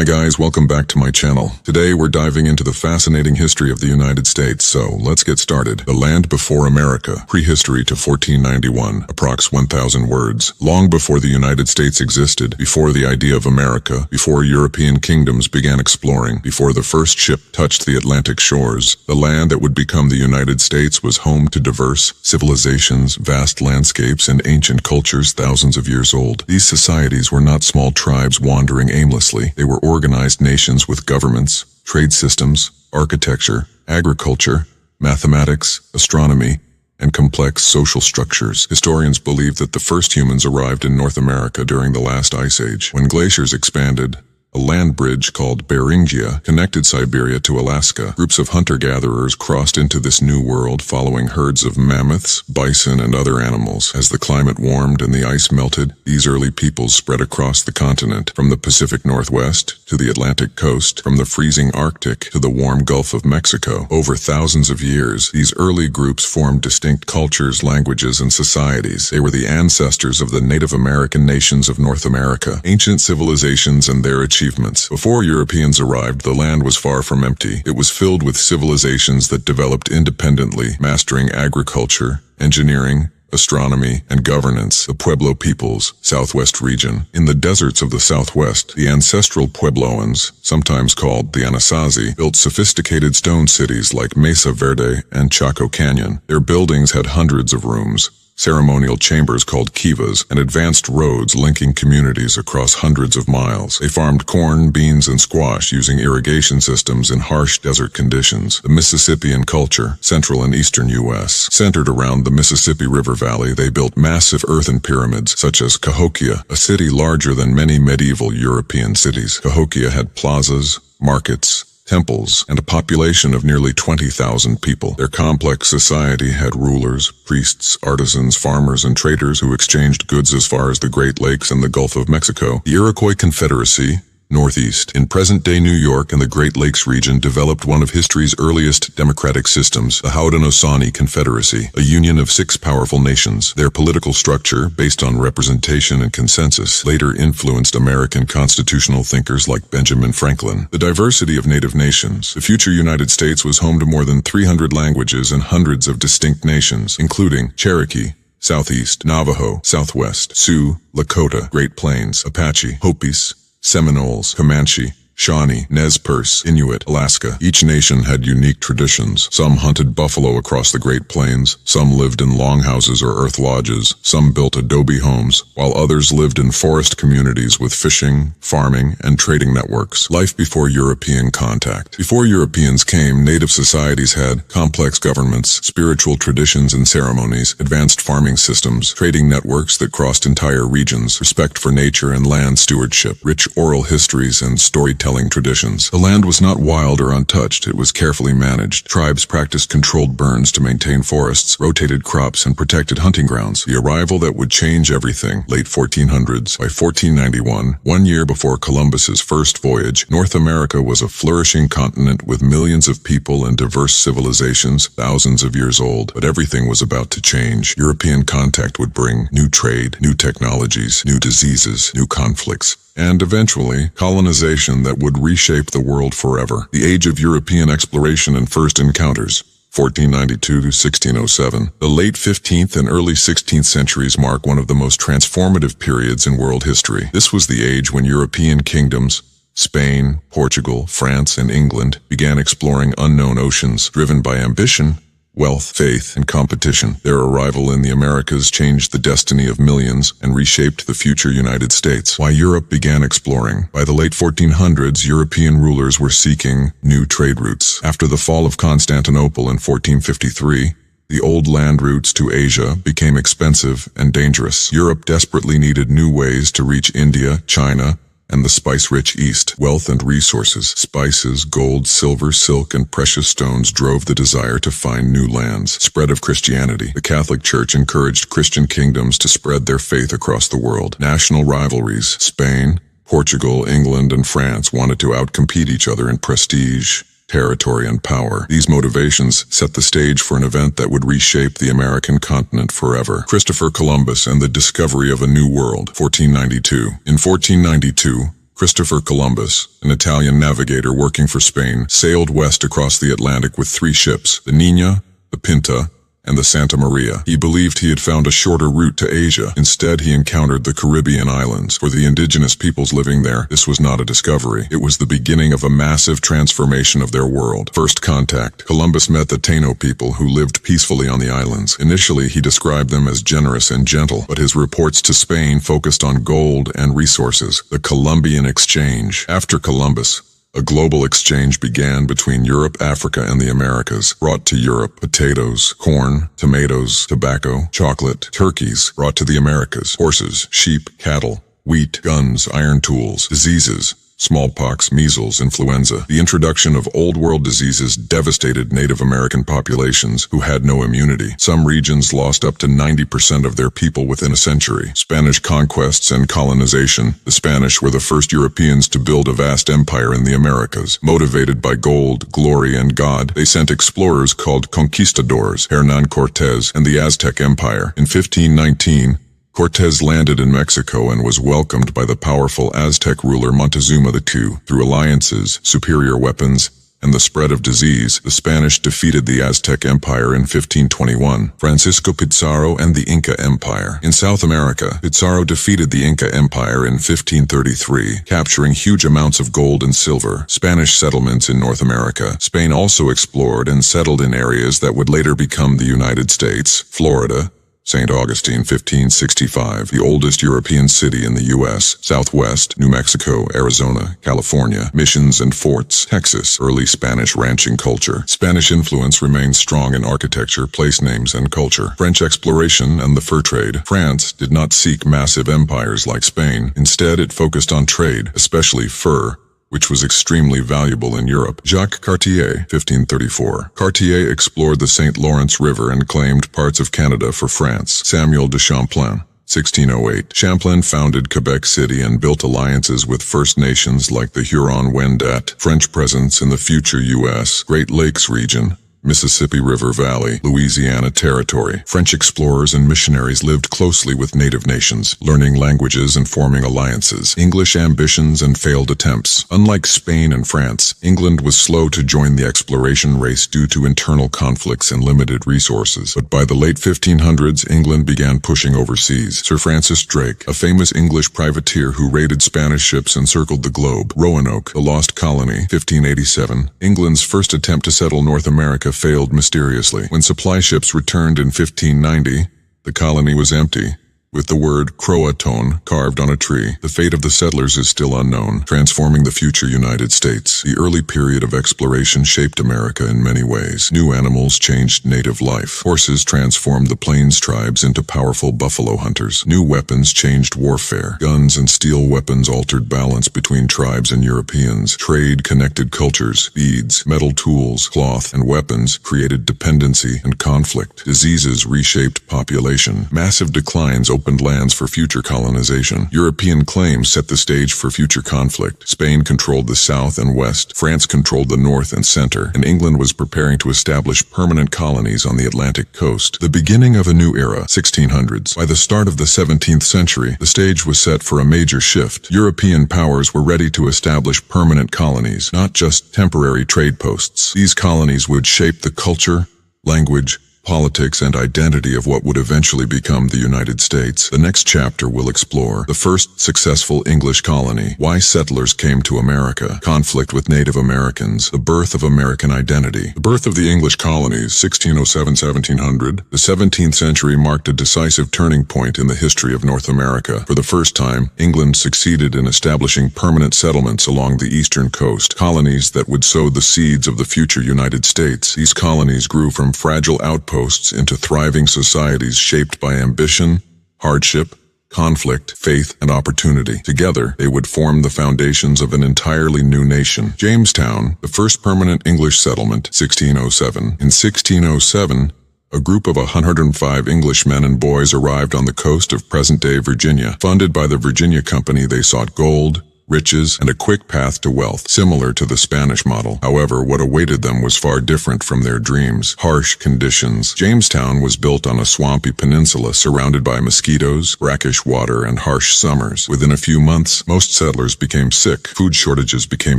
Hi guys, welcome back to my channel. Today we're diving into the fascinating history of the United States, so let's get started. The land before America, prehistory to 1491, approx 1,000 words. Long before the United States existed, before the idea of America, before European kingdoms began exploring, before the first ship touched the Atlantic shores, the land that would become the United States was home to diverse civilizations, vast landscapes, and ancient cultures thousands of years old. These societies were not small tribes wandering aimlessly. They were organized nations with governments, trade systems, architecture, agriculture, mathematics, astronomy, and complex social structures. Historians believe that the first humans arrived in North America during the last ice age. When glaciers expanded, a land bridge called Beringia connected Siberia to Alaska. Groups of hunter-gatherers crossed into this new world following herds of mammoths, bison, and other animals. As the climate warmed and the ice melted, these early peoples spread across the continent, from the Pacific Northwest to the Atlantic coast, from the freezing Arctic to the warm Gulf of Mexico. Over thousands of years, these early groups formed distinct cultures, languages, and societies. They were the ancestors of the Native American nations of North America, ancient civilizations and their achievements. Before Europeans arrived, the land was far from empty. It was filled with civilizations that developed independently, mastering agriculture, engineering, astronomy, and governance. The Pueblo peoples, Southwest region. In the deserts of the Southwest, the ancestral Puebloans, sometimes called the Anasazi, built sophisticated stone cities like Mesa Verde and Chaco Canyon. Their buildings had hundreds of rooms, ceremonial chambers called kivas, and advanced roads linking communities across hundreds of miles. They farmed corn, beans, and squash using irrigation systems in harsh desert conditions. The Mississippian culture, central and eastern U.S. Centered around the Mississippi River Valley, they built massive earthen pyramids, such as Cahokia, a city larger than many medieval European cities. Cahokia had plazas, markets, temples, and a population of nearly 20,000 people. Their complex society had rulers, priests, artisans, farmers, and traders who exchanged goods as far as the Great Lakes and the Gulf of Mexico. The Iroquois Confederacy, Northeast, in present-day New York and the Great Lakes region, developed one of history's earliest democratic systems, the Haudenosaunee Confederacy, a union of 6 powerful nations. Their political structure, based on representation and consensus, later influenced American constitutional thinkers like Benjamin Franklin. The diversity of native nations. The future United States was home to more than 300 languages and hundreds of distinct nations, including Cherokee, Southeast, Navajo, Southwest, Sioux, Lakota, Great Plains, Apache, Hopis, Seminoles, Comanche, Shawnee, Nez Perce, Inuit, Alaska. Each nation had unique traditions. Some hunted buffalo across the Great Plains, some lived in longhouses or earth lodges, some built adobe homes, while others lived in forest communities with fishing, farming, and trading networks. Life before European contact. Before Europeans came, native societies had complex governments, spiritual traditions and ceremonies, advanced farming systems, trading networks that crossed entire regions, respect for nature and land stewardship, rich oral histories and storytelling traditions. The land was not wild or untouched, it was carefully managed. Tribes practiced controlled burns to maintain forests, rotated crops, and protected hunting grounds. The arrival that would change everything, late 1400s. By 1491, 1 year before Columbus's first voyage, North America was a flourishing continent with millions of people and diverse civilizations thousands of years old. But everything was about to change. European contact would bring new trade, new technologies, new diseases, new conflicts, and eventually, colonization that would reshape the world forever. The age of European exploration and first encounters, 1492 to 1607. The late 15th and early 16th centuries mark one of the most transformative periods in world history. This was the age when European kingdoms, Spain, Portugal, France, and England, began exploring unknown oceans, driven by ambition, wealth, faith, and competition. Their arrival in the Americas changed the destiny of millions and reshaped the future United States. Why Europe began exploring. By the late 1400s, European rulers were seeking new trade routes. After the fall of Constantinople in 1453, the old land routes to Asia became expensive and dangerous. Europe desperately needed new ways to reach India, China, and the spice-rich East. Wealth and resources, spices, gold, silver, silk, and precious stones drove the desire to find new lands. Spread of Christianity. The Catholic Church encouraged Christian kingdoms to spread their faith across the world. National rivalries. Spain, Portugal, England, and France wanted to outcompete each other in prestige, territory, and power. These motivations set the stage for an event that would reshape the American continent forever. Christopher Columbus and the discovery of a new world, 1492. In 1492, Christopher Columbus, an Italian navigator working for Spain, sailed west across the Atlantic with 3 ships, the Niña, the Pinta, and the Santa Maria. He believed he had found a shorter route to Asia. Instead, he encountered the Caribbean islands. For the indigenous peoples living there, this was not a discovery. It was the beginning of a massive transformation of their world. First contact. Columbus met the Taino people who lived peacefully on the islands. Initially, he described them as generous and gentle, but his reports to Spain focused on gold and resources. The Columbian Exchange. After Columbus, a global exchange began between Europe, Africa, and the Americas. Brought to Europe, potatoes, corn, tomatoes, tobacco, chocolate, turkeys. Brought to the Americas, horses, sheep, cattle, wheat, guns, iron tools, diseases, smallpox, measles, influenza. The introduction of Old World diseases devastated Native American populations who had no immunity. Some regions lost up to 90% of their people within a century. Spanish conquests and colonization. The Spanish were the first Europeans to build a vast empire in the Americas. Motivated by gold, glory, and God, they sent explorers called conquistadors, Hernán Cortés, and the Aztec Empire. In 1519, Cortés landed in Mexico and was welcomed by the powerful Aztec ruler Montezuma II. Through alliances, superior weapons, and the spread of disease, the Spanish defeated the Aztec Empire in 1521. Francisco Pizarro and the Inca Empire. In South America, Pizarro defeated the Inca Empire in 1533, capturing huge amounts of gold and silver. Spanish settlements in North America. Spain also explored and settled in areas that would later become the United States. Florida, St. Augustine, 1565, the oldest European city in the U.S., Southwest, New Mexico, Arizona, California, missions and forts, Texas, early Spanish ranching culture. Spanish influence remained strong in architecture, place names, and culture. French exploration and the fur trade. France did not seek massive empires like Spain. Instead, it focused on trade, especially fur, which was extremely valuable in Europe. Jacques Cartier, 1534. Cartier explored the St. Lawrence River and claimed parts of Canada for France. Samuel de Champlain, 1608. Champlain founded Quebec City and built alliances with First Nations like the Huron-Wendat. French presence in the future U.S. Great Lakes region, Mississippi River Valley, Louisiana Territory. French explorers and missionaries lived closely with native nations, learning languages and forming alliances. English ambitions and failed attempts. Unlike Spain and France, England was slow to join the exploration race due to internal conflicts and limited resources. But by the late 1500s, England began pushing overseas. Sir Francis Drake, a famous English privateer who raided Spanish ships and circled the globe. Roanoke, the Lost Colony, 1587. England's first attempt to settle North America failed mysteriously. When supply ships returned in 1590, the colony was empty, with the word Croatoan carved on a tree. The fate of the settlers is still unknown, transforming the future United States. The early period of exploration shaped America in many ways. New animals changed native life. Horses transformed the Plains tribes into powerful buffalo hunters. New weapons changed warfare. Guns and steel weapons altered balance between tribes and Europeans. Trade connected cultures. Beads, metal tools, cloth, and weapons created dependency and conflict. Diseases reshaped population. Massive declines opened lands for future colonization. European claims set the stage for future conflict. Spain controlled the south and west, France controlled the north and center, and England was preparing to establish permanent colonies on the Atlantic coast. The beginning of a new era, 1600s. By the start of the 17th century, the stage was set for a major shift. European powers were ready to establish permanent colonies, not just temporary trade posts. These colonies would shape the culture, language, politics, and identity of what would eventually become the United States. The next chapter will explore the first successful English colony, why settlers came to America, conflict with Native Americans, the birth of American identity. The birth of the English colonies, 1607-1700. The 17th century marked a decisive turning point in the history of North America. For the first time, England succeeded in establishing permanent settlements along the eastern coast, colonies that would sow the seeds of the future United States. These colonies grew from fragile outposts into thriving societies shaped by ambition, hardship, conflict, faith, and opportunity. Together, they would form the foundations of an entirely new nation. Jamestown, the first permanent English settlement, 1607. In 1607, a group of 105 English men and boys arrived on the coast of present-day Virginia. Funded by the Virginia Company, they sought gold, riches, and a quick path to wealth, similar to the Spanish model. However, what awaited them was far different from their dreams. Harsh conditions. Jamestown was built on a swampy peninsula surrounded by mosquitoes, brackish water, and harsh summers. Within a few months, most settlers became sick, food shortages became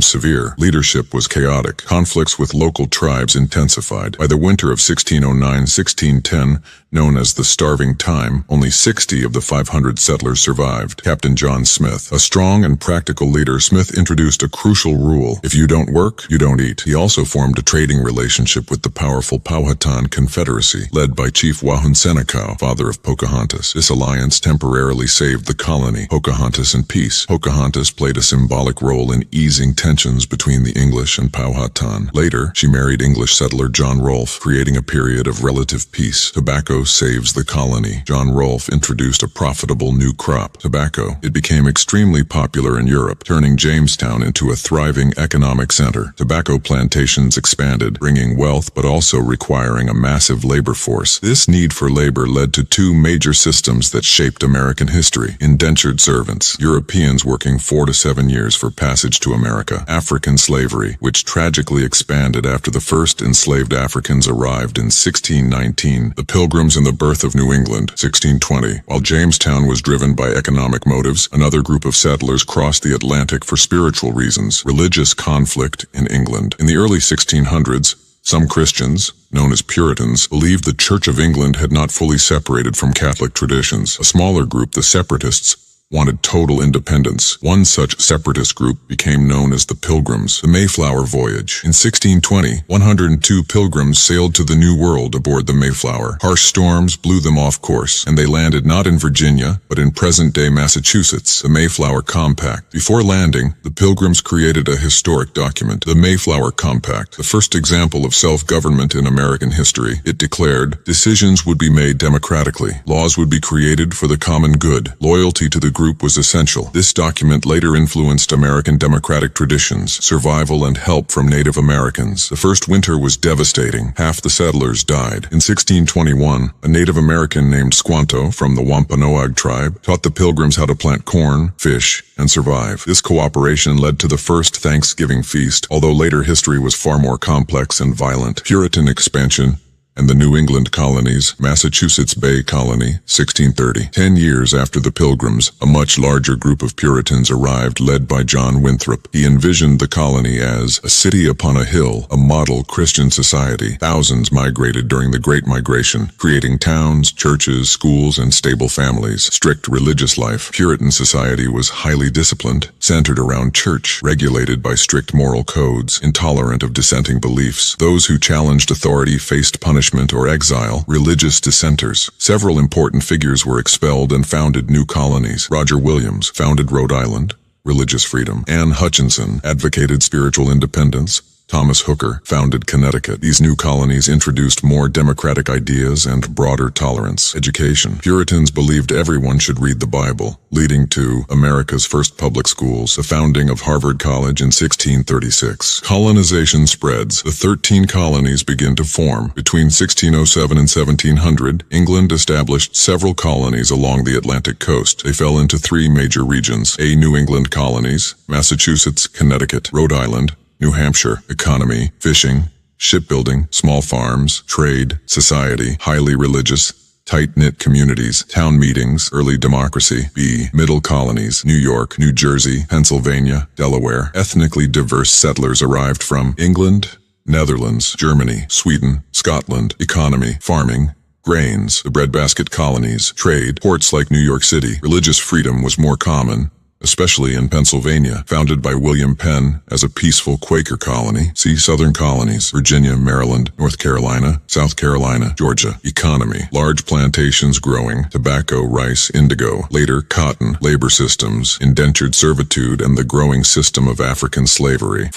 severe, leadership was chaotic, conflicts with local tribes intensified. By the winter of 1609-1610, known as the Starving Time, only 60 of the 500 settlers survived. Captain John Smith, a strong and practical leader, Smith introduced a crucial rule: if you don't work, you don't eat. He also formed a trading relationship with the powerful Powhatan Confederacy, led by Chief Wahunsenacau, father of Pocahontas. This alliance temporarily saved the colony, Pocahontas in peace. Pocahontas played a symbolic role in easing tensions between the English and Powhatan. Later, she married English settler John Rolfe, creating a period of relative peace. Tobacco saves the colony. John Rolfe introduced a profitable new crop, tobacco. It became extremely popular in Europe, turning Jamestown into a thriving economic center. Tobacco plantations expanded, bringing wealth but also requiring a massive labor force. This need for labor led to two major systems that shaped American history: indentured servants, Europeans working 4 to 7 years for passage to America; African slavery, which tragically expanded after the first enslaved Africans arrived in 1619. The Pilgrims and the birth of New England, 1620. While Jamestown was driven by economic motives, another group of settlers crossed the Atlantic for spiritual reasons: religious conflict in England. In the early 1600s, some Christians, known as Puritans, believed the Church of England had not fully separated from Catholic traditions. A smaller group, the Separatists, wanted total independence. One such separatist group became known as the Pilgrims. The Mayflower Voyage. In 1620, 102 pilgrims sailed to the New World aboard the Mayflower. Harsh storms blew them off course, and they landed not in Virginia, but in present-day Massachusetts. The Mayflower Compact. Before landing, the Pilgrims created a historic document, the Mayflower Compact, the first example of self-government in American history. It declared, decisions would be made democratically, laws would be created for the common good, loyalty to the group was essential. This document later influenced American democratic traditions, survival and help from Native Americans. The first winter was devastating. Half the settlers died. In 1621, a Native American named Squanto from the Wampanoag tribe taught the Pilgrims how to plant corn, fish, and survive. This cooperation led to the first Thanksgiving feast, although later history was far more complex and violent. Puritan expansion and the New England colonies, Massachusetts Bay Colony, 1630. 10 years after the Pilgrims, a much larger group of Puritans arrived, led by John Winthrop. He envisioned the colony as a city upon a hill, a model Christian society. Thousands migrated during the Great Migration, creating towns, churches, schools, and stable families. Strict religious life. Puritan society was highly disciplined, centered around church, regulated by strict moral codes, intolerant of dissenting beliefs. Those who challenged authority faced punishment or exile. Religious dissenters. Several important figures were expelled and founded new colonies. Roger Williams founded Rhode Island, religious freedom. Anne Hutchinson advocated spiritual independence. Thomas Hooker founded Connecticut. These new colonies introduced more democratic ideas and broader tolerance. Education. Puritans believed everyone should read the Bible, leading to America's first public schools, the founding of Harvard College in 1636. Colonization spreads. The 13 colonies begin to form. Between 1607 and 1700, England established several colonies along the Atlantic coast. They fell into 3 major regions: New England colonies, Massachusetts, Connecticut, Rhode Island, New Hampshire. Economy, fishing, shipbuilding, small farms, trade, society, highly religious, tight-knit communities, town meetings, early democracy. Middle colonies, New York, New Jersey, Pennsylvania, Delaware. Ethnically diverse settlers arrived from England, Netherlands, Germany, Sweden, Scotland. Economy, farming, grains. The breadbasket colonies, trade, ports like New York City. Religious freedom was more common, especially in Pennsylvania, founded by William Penn as a peaceful Quaker colony. See Southern colonies: Virginia, Maryland, North Carolina, South Carolina, Georgia. Economy: large plantations growing, tobacco, rice, indigo, later cotton. Labor systems: indentured servitude and the growing system of African slavery.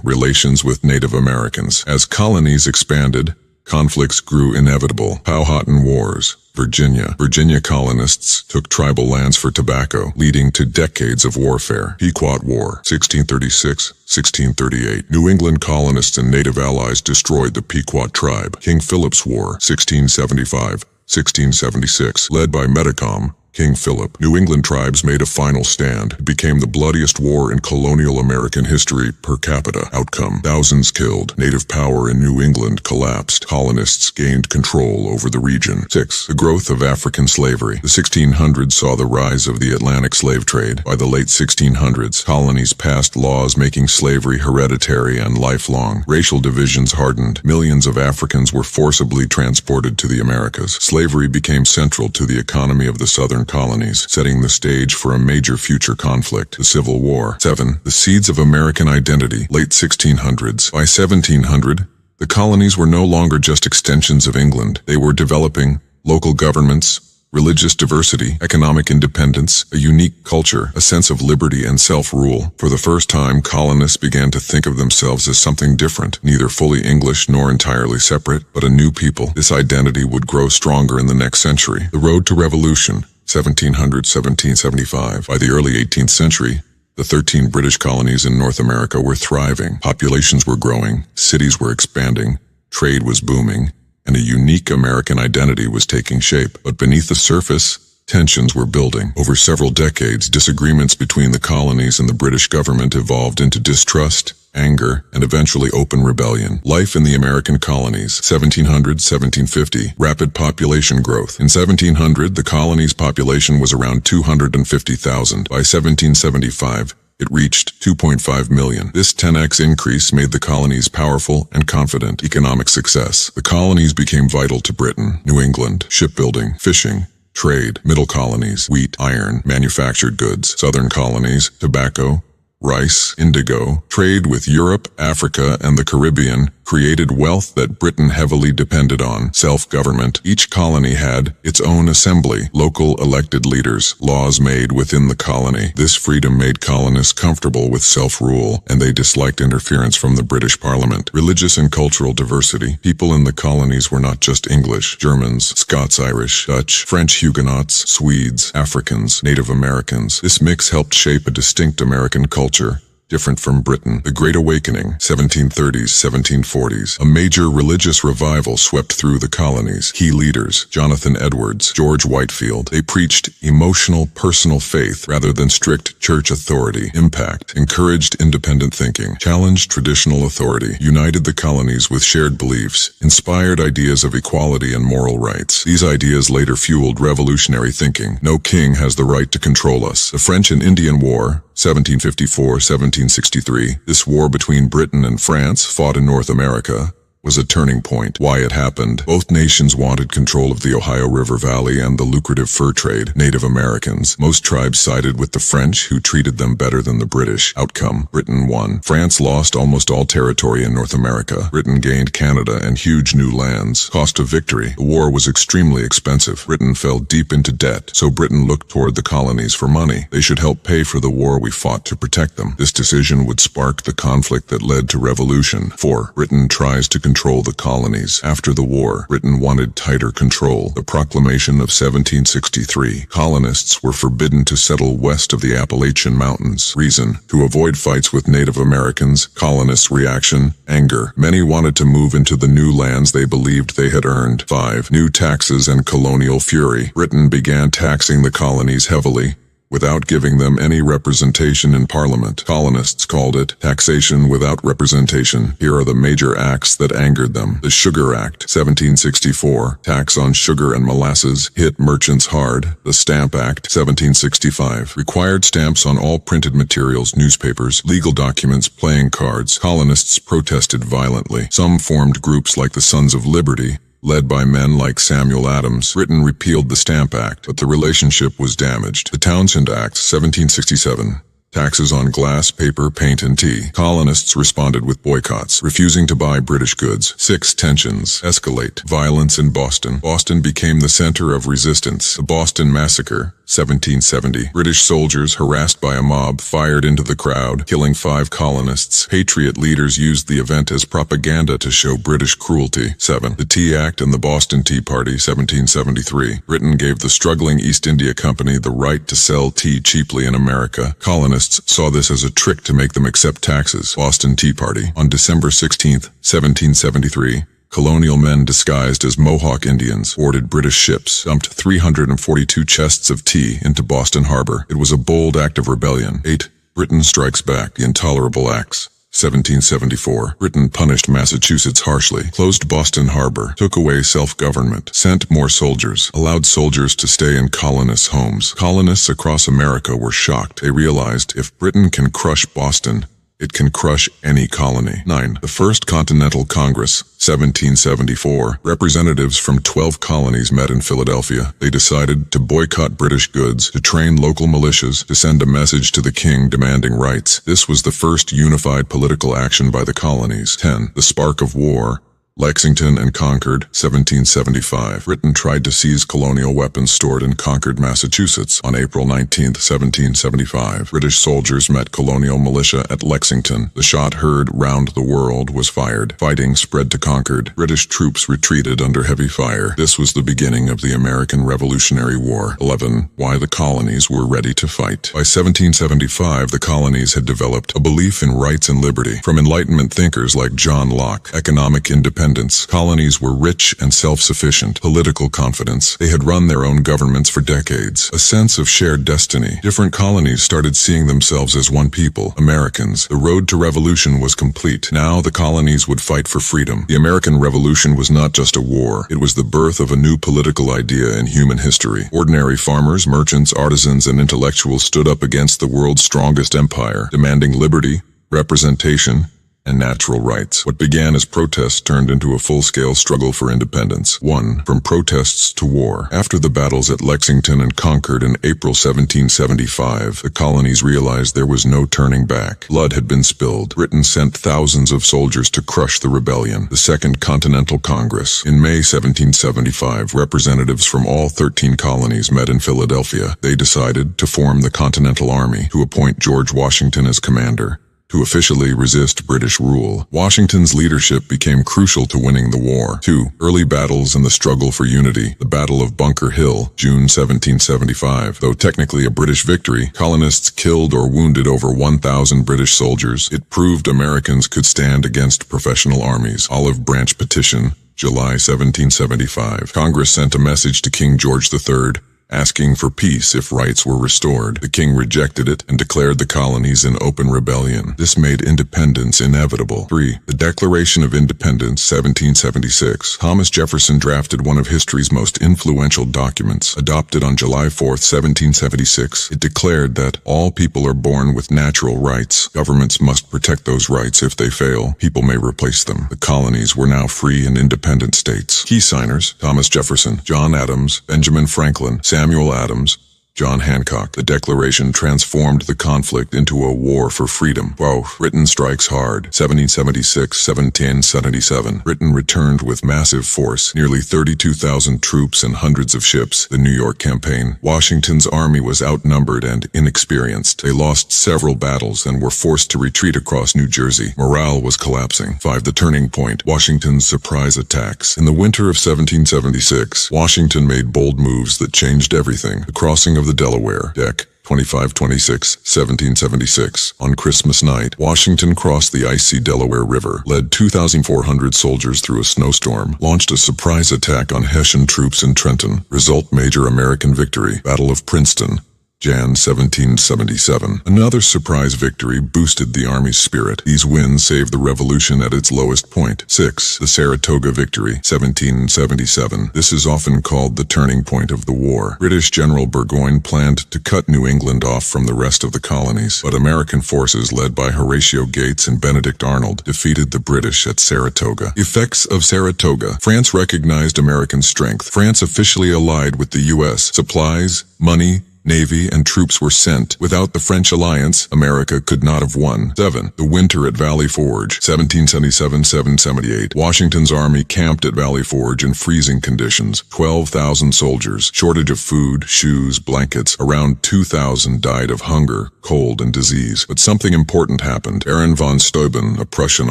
Relations with Native Americans. As colonies expanded, conflicts grew inevitable. Powhatan Wars. Virginia colonists took tribal lands for tobacco, leading to decades of warfare. Pequot War, 1636-1638. New England colonists and native allies destroyed the Pequot tribe. King Philip's War, 1675-1676. Led by Metacom, King Philip. New England tribes made a final stand. It became the bloodiest war in colonial American history per capita. Outcome: thousands killed. Native power in New England collapsed. Colonists gained control over the region. 6. The growth of African slavery. The 1600s saw the rise of the Atlantic slave trade. By the late 1600s, colonies passed laws making slavery hereditary and lifelong. Racial divisions hardened. Millions of Africans were forcibly transported to the Americas. Slavery became central to the economy of the southern colonies, setting the stage for a major future conflict, the Civil War. 7. The seeds of American identity. Late 1600s. By 1700, the colonies were no longer just extensions of England. They were developing local governments, religious diversity, economic independence, a unique culture, a sense of liberty and self-rule. For the first time, colonists began to think of themselves as something different, neither fully English nor entirely separate, but a new people. This identity would grow stronger in the next century. The road to revolution. 1700-1775. By the early 18th century, the 13 British colonies in North America were thriving. Populations were growing, cities were expanding, trade was booming, and a unique American identity was taking shape. But beneath the surface, tensions were building. Over several decades, disagreements between the colonies and the British government evolved into distrust, anger, and eventually open rebellion. Life in the American colonies. 1700-1750. Rapid population growth. In 1700, the colony's population was around 250,000. By 1775, it reached 2.5 million. This 10x increase made the colonies powerful and confident. Economic success. The colonies became vital to Britain. New England, shipbuilding, fishing, trade. Middle colonies, wheat, iron, manufactured goods. Southern colonies, tobacco, rice, indigo. Trade with Europe, Africa, and the Caribbean created wealth that Britain heavily depended on. Self-government. Each colony had its own assembly, local elected leaders, laws made within the colony. This freedom made colonists comfortable with self-rule, and they disliked interference from the British Parliament. Religious and cultural diversity. People in the colonies were not just English, Germans, Scots-Irish, Dutch, French Huguenots, Swedes, Africans, Native Americans. This mix helped shape a distinct American culture, different from Britain. The Great Awakening, 1730s, 1740s. A major religious revival swept through the colonies. Key leaders: Jonathan Edwards, George Whitefield. They preached emotional, personal faith rather than strict church authority. Impact: encouraged independent thinking, challenged traditional authority, united the colonies with shared beliefs, inspired ideas of equality and moral rights. These ideas later fueled revolutionary thinking. No king has the right to control us. The French and Indian War, 1754-1763. This war between Britain and France, fought in North America, was a turning point. Why it happened: both nations wanted control of the Ohio River Valley and the lucrative fur trade. Native Americans. Most tribes sided with the French, who treated them better than the British. Outcome: Britain won. France lost almost all territory in North America. Britain gained Canada and huge new lands. Cost of victory: the war was extremely expensive. Britain fell deep into debt, so Britain looked toward the colonies for money. They should help pay for the war we fought to protect them. This decision would spark the conflict that led to revolution. 4. Britain tries to control the colonies. After the war, Britain wanted tighter control. The Proclamation of 1763. Colonists were forbidden to settle west of the Appalachian Mountains. Reason: to avoid fights with Native Americans. Colonists' reaction: anger. Many wanted to move into the new lands they believed they had earned. 5. New taxes and colonial fury. Britain began taxing the colonies heavily, without giving them any representation in Parliament. Colonists called it taxation without representation. Here are the major acts that angered them. The Sugar Act, 1764. Tax on sugar and molasses hit merchants hard. The Stamp Act, 1765. Required stamps on all printed materials, newspapers, legal documents, playing cards. Colonists protested violently. Some formed groups like the Sons of Liberty, led by men like Samuel Adams. Britain repealed the Stamp Act, but the relationship was damaged. The Townshend Act, 1767. Taxes on glass, paper, paint, and tea. Colonists responded with boycotts, refusing to buy British goods. 6. Tensions escalate. Violence in Boston. Boston became the center of resistance. The Boston Massacre, 1770. British soldiers, harassed by a mob, fired into the crowd, killing 5 colonists. Patriot leaders used the event as propaganda to show British cruelty. 7. The Tea Act and the Boston Tea Party, 1773. Britain gave the struggling East India Company the right to sell tea cheaply in America. Colonists saw this as a trick to make them accept taxes. Boston Tea Party. On December 16, 1773, Colonial men disguised as Mohawk Indians boarded British ships, dumped 342 chests of tea into Boston Harbor. It was a bold act of rebellion. 8. Britain strikes back. The Intolerable Acts. 1774. Britain punished Massachusetts harshly, closed Boston Harbor, took away self-government, sent more soldiers, allowed soldiers to stay in colonists' homes. Colonists across America were shocked. They realized if Britain can crush Boston, it can crush any colony. 9. The First Continental Congress, 1774. Representatives from 12 colonies met in Philadelphia. They decided to boycott British goods, to train local militias, to send a message to the king demanding rights. This was the first unified political action by the colonies. 10. The Spark of War. Lexington and Concord, 1775. Britain tried to seize colonial weapons stored in Concord, Massachusetts. On April 19, 1775, British soldiers met colonial militia at Lexington. The shot heard round the world was fired. Fighting spread to Concord. British troops retreated under heavy fire. This was the beginning of the American Revolutionary War. 11. Why the colonies were ready to fight. By 1775, the colonies had developed a belief in rights and liberty. From Enlightenment thinkers like John Locke, economic independence. Colonies were rich and self-sufficient. Political confidence. They had run their own governments for decades. A sense of shared destiny. Different colonies started seeing themselves as one people, Americans. The road to revolution was complete. Now the colonies would fight for freedom. The American Revolution was not just a war. It was the birth of a new political idea in human history. Ordinary farmers, merchants, artisans, and intellectuals stood up against the world's strongest empire, demanding liberty, representation, and natural rights. What began as protests turned into a full-scale struggle for independence. 1. From protests to war. After the battles at Lexington and Concord in April 1775, the colonies realized there was no turning back. Blood had been spilled. Britain sent thousands of soldiers to crush the rebellion. The Second Continental Congress. In May 1775, representatives from all 13 colonies met in Philadelphia. They decided to form the Continental Army, to appoint George Washington as commander, to officially resist British rule. Washington's leadership became crucial to winning the war. 2. Early battles and the struggle for unity. The Battle of Bunker Hill, June 1775. Though technically a British victory, colonists killed or wounded over 1,000 British soldiers. It proved Americans could stand against professional armies. Olive Branch Petition, July 1775. Congress sent a message to King George III, asking for peace if rights were restored. The king rejected it and declared the colonies in open rebellion. This made independence inevitable. 3. The Declaration of Independence, 1776. Thomas Jefferson drafted one of history's most influential documents. Adopted on July 4, 1776, it declared that all people are born with natural rights. Governments must protect those rights. If they fail, people may replace them. The colonies were now free and independent states. Key signers: Thomas Jefferson, John Adams, Benjamin Franklin, Samuel Adams, John Hancock. The Declaration transformed the conflict into a war for freedom. Britain strikes hard. 1776-1777. Britain returned with massive force, nearly 32,000 troops and hundreds of ships. The New York Campaign. Washington's army was outnumbered and inexperienced. They lost several battles and were forced to retreat across New Jersey. Morale was collapsing. 5. The turning point. Washington's surprise attacks. In the winter of 1776, Washington made bold moves that changed everything. The crossing of the Delaware, Dec. 25-26, 1776. On Christmas night, Washington crossed the icy Delaware River, led 2,400 soldiers through a snowstorm, launched a surprise attack on Hessian troops in Trenton. Result: major American victory. Battle of Princeton, Jan 1777. Another surprise victory boosted the Army's spirit. These wins saved the Revolution at its lowest point. 6. The Saratoga Victory, 1777. This is often called the turning point of the war. British General Burgoyne planned to cut New England off from the rest of the colonies, but American forces led by Horatio Gates and Benedict Arnold defeated the British at Saratoga. Effects of Saratoga. France recognized American strength. France officially allied with the U.S. Supplies, money, navy, and troops were sent. Without the French alliance, America could not have won. 7. The Winter at Valley Forge, 1777-1778. Washington's army camped at Valley Forge in freezing conditions. 12,000 soldiers. Shortage of food, shoes, blankets. Around 2,000 died of hunger, cold, and disease. But something important happened. Baron von Steuben, a Prussian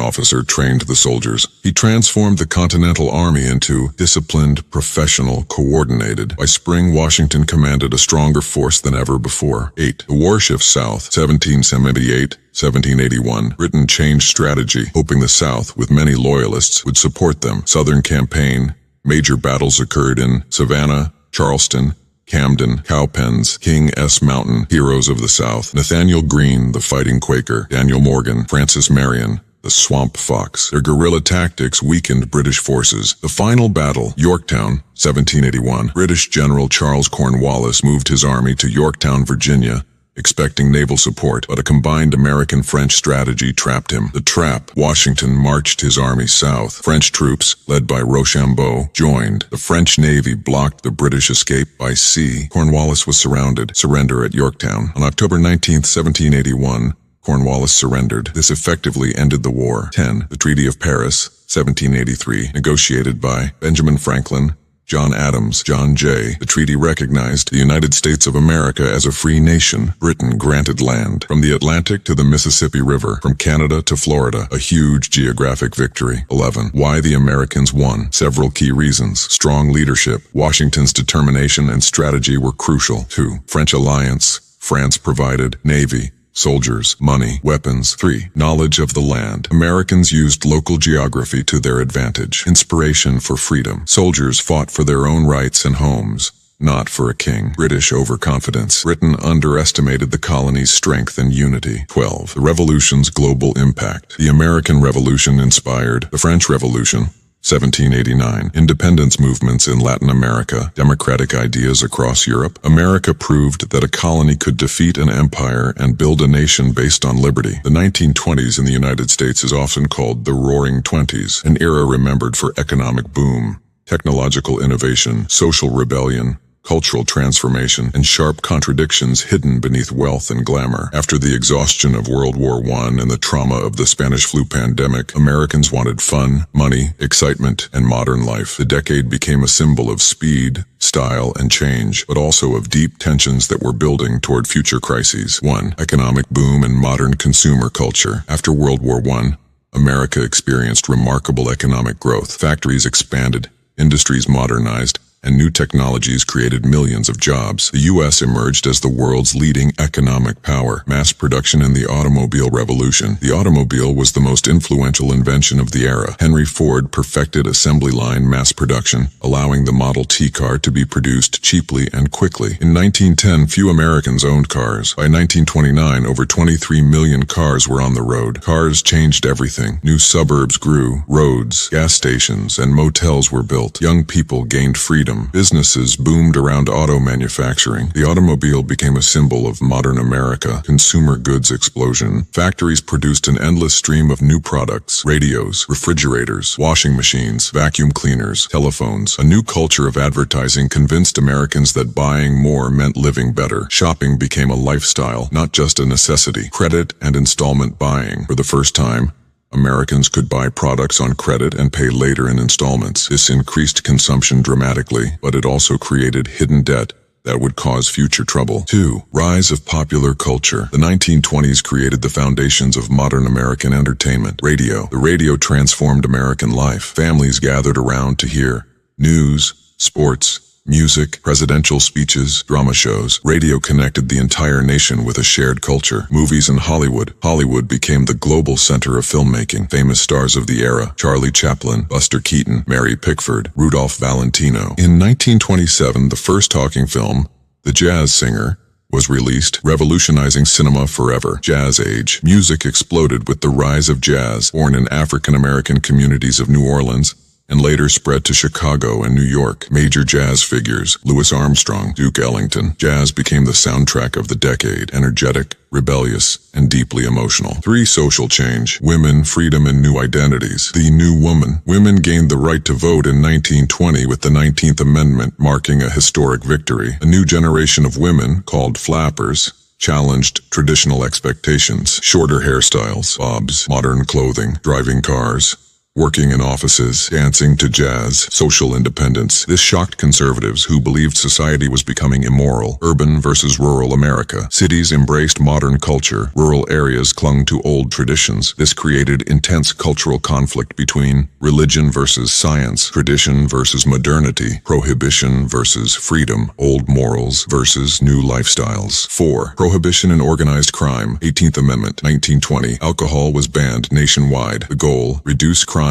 officer, trained the soldiers. He transformed the Continental Army into disciplined, professional, coordinated. By spring, Washington commanded a stronger force than ever before. 8. The war shifts south, 1778 1781. Britain changed strategy, hoping the South, with many loyalists, would support them. Southern Campaign. Major battles occurred in Savannah, Charleston, Camden, Cowpens, King S. Mountain, heroes of the South. Nathaniel Greene, the fighting Quaker. Daniel Morgan, Francis Marion, the Swamp Fox. Their guerrilla tactics weakened British forces. The final battle, Yorktown, 1781. British General Charles Cornwallis moved his army to Yorktown, Virginia, expecting naval support, but a combined American-French strategy trapped him. The trap. Washington marched his army south. French troops, led by Rochambeau, joined. The French Navy blocked the British escape by sea. Cornwallis was surrounded. Surrender at Yorktown. On October 19, 1781, Cornwallis surrendered. This effectively ended the war. 10. The Treaty of Paris, 1783, negotiated by Benjamin Franklin, John Adams, John Jay. The treaty recognized the United States of America as a free nation. Britain granted land from the Atlantic to the Mississippi River, from Canada to Florida, a huge geographic victory. 11. Why the Americans won. Several key reasons. Strong leadership. Washington's determination and strategy were crucial. 2. French alliance. France provided navy, soldiers, money, weapons. 3. Knowledge of the land. Americans used local geography to their advantage. Inspiration for freedom. Soldiers fought for their own rights and homes, not for a king. British overconfidence. Britain underestimated the colonies' strength and unity. 12. The Revolution's global impact. The American Revolution inspired the French Revolution, 1789. Independence movements in Latin America, democratic ideas across Europe. America proved that a colony could defeat an empire and build a nation based on liberty. The 1920s in the United States is often called the Roaring Twenties, an era remembered for economic boom, technological innovation, social rebellion, cultural transformation, and sharp contradictions hidden beneath wealth and glamour. After the exhaustion of World War I and the trauma of the Spanish flu pandemic, Americans wanted fun, money, excitement, and modern life. The decade became a symbol of speed, style, and change, but also of deep tensions that were building toward future crises. 1. Economic boom and modern consumer culture. After World War I, America experienced remarkable economic growth. Factories expanded, industries modernized, and new technologies created millions of jobs. The U.S. emerged as the world's leading economic power. Mass production in the automobile revolution. The automobile was the most influential invention of the era. Henry Ford perfected assembly line mass production, allowing the Model T car to be produced cheaply and quickly. In 1910, few Americans owned cars. By 1929, over 23 million cars were on the road. Cars changed everything. New suburbs grew, roads, gas stations, and motels were built. Young people gained freedom. Businesses boomed around auto manufacturing. The automobile became a symbol of modern America. Consumer goods explosion. Factories produced an endless stream of new products. Radios, refrigerators, washing machines, vacuum cleaners, telephones. A new culture of advertising convinced Americans that buying more meant living better. Shopping became a lifestyle, not just a necessity. Credit and installment buying. For the first time, Americans could buy products on credit and pay later in installments. This increased consumption dramatically, but it also created hidden debt that would cause future trouble. 2. Rise of popular culture. The 1920s created the foundations of modern American entertainment. Radio. The radio transformed American life. Families gathered around to hear news, sports, music, presidential speeches, drama shows. Radio connected the entire nation with a shared culture. Movies and Hollywood. Hollywood became the global center of filmmaking. Famous stars of the era: Charlie Chaplin, Buster Keaton, Mary Pickford, Rudolph Valentino. In 1927, the first talking film, The Jazz Singer, was released, revolutionizing cinema forever. Jazz Age. Music exploded with the rise of jazz, born in African-American communities of New Orleans, and later spread to Chicago and New York. Major jazz figures: Louis Armstrong, Duke Ellington. Jazz became the soundtrack of the decade, energetic, rebellious, and deeply emotional. 3. Social change. Women, freedom, and new identities. The New Woman. Women gained the right to vote in 1920 with the 19th Amendment, marking a historic victory. A new generation of women, called flappers, challenged traditional expectations. Shorter hairstyles, bobs, modern clothing, driving cars, working in offices, dancing to jazz, social independence. This shocked conservatives who believed society was becoming immoral. Urban versus rural America. Cities embraced modern culture. Rural areas clung to old traditions. This created intense cultural conflict between religion versus science, tradition versus modernity, prohibition versus freedom, old morals versus new lifestyles. 4. Prohibition and organized crime. 18th Amendment, 1920. Alcohol was banned nationwide. The goal, reduce crime,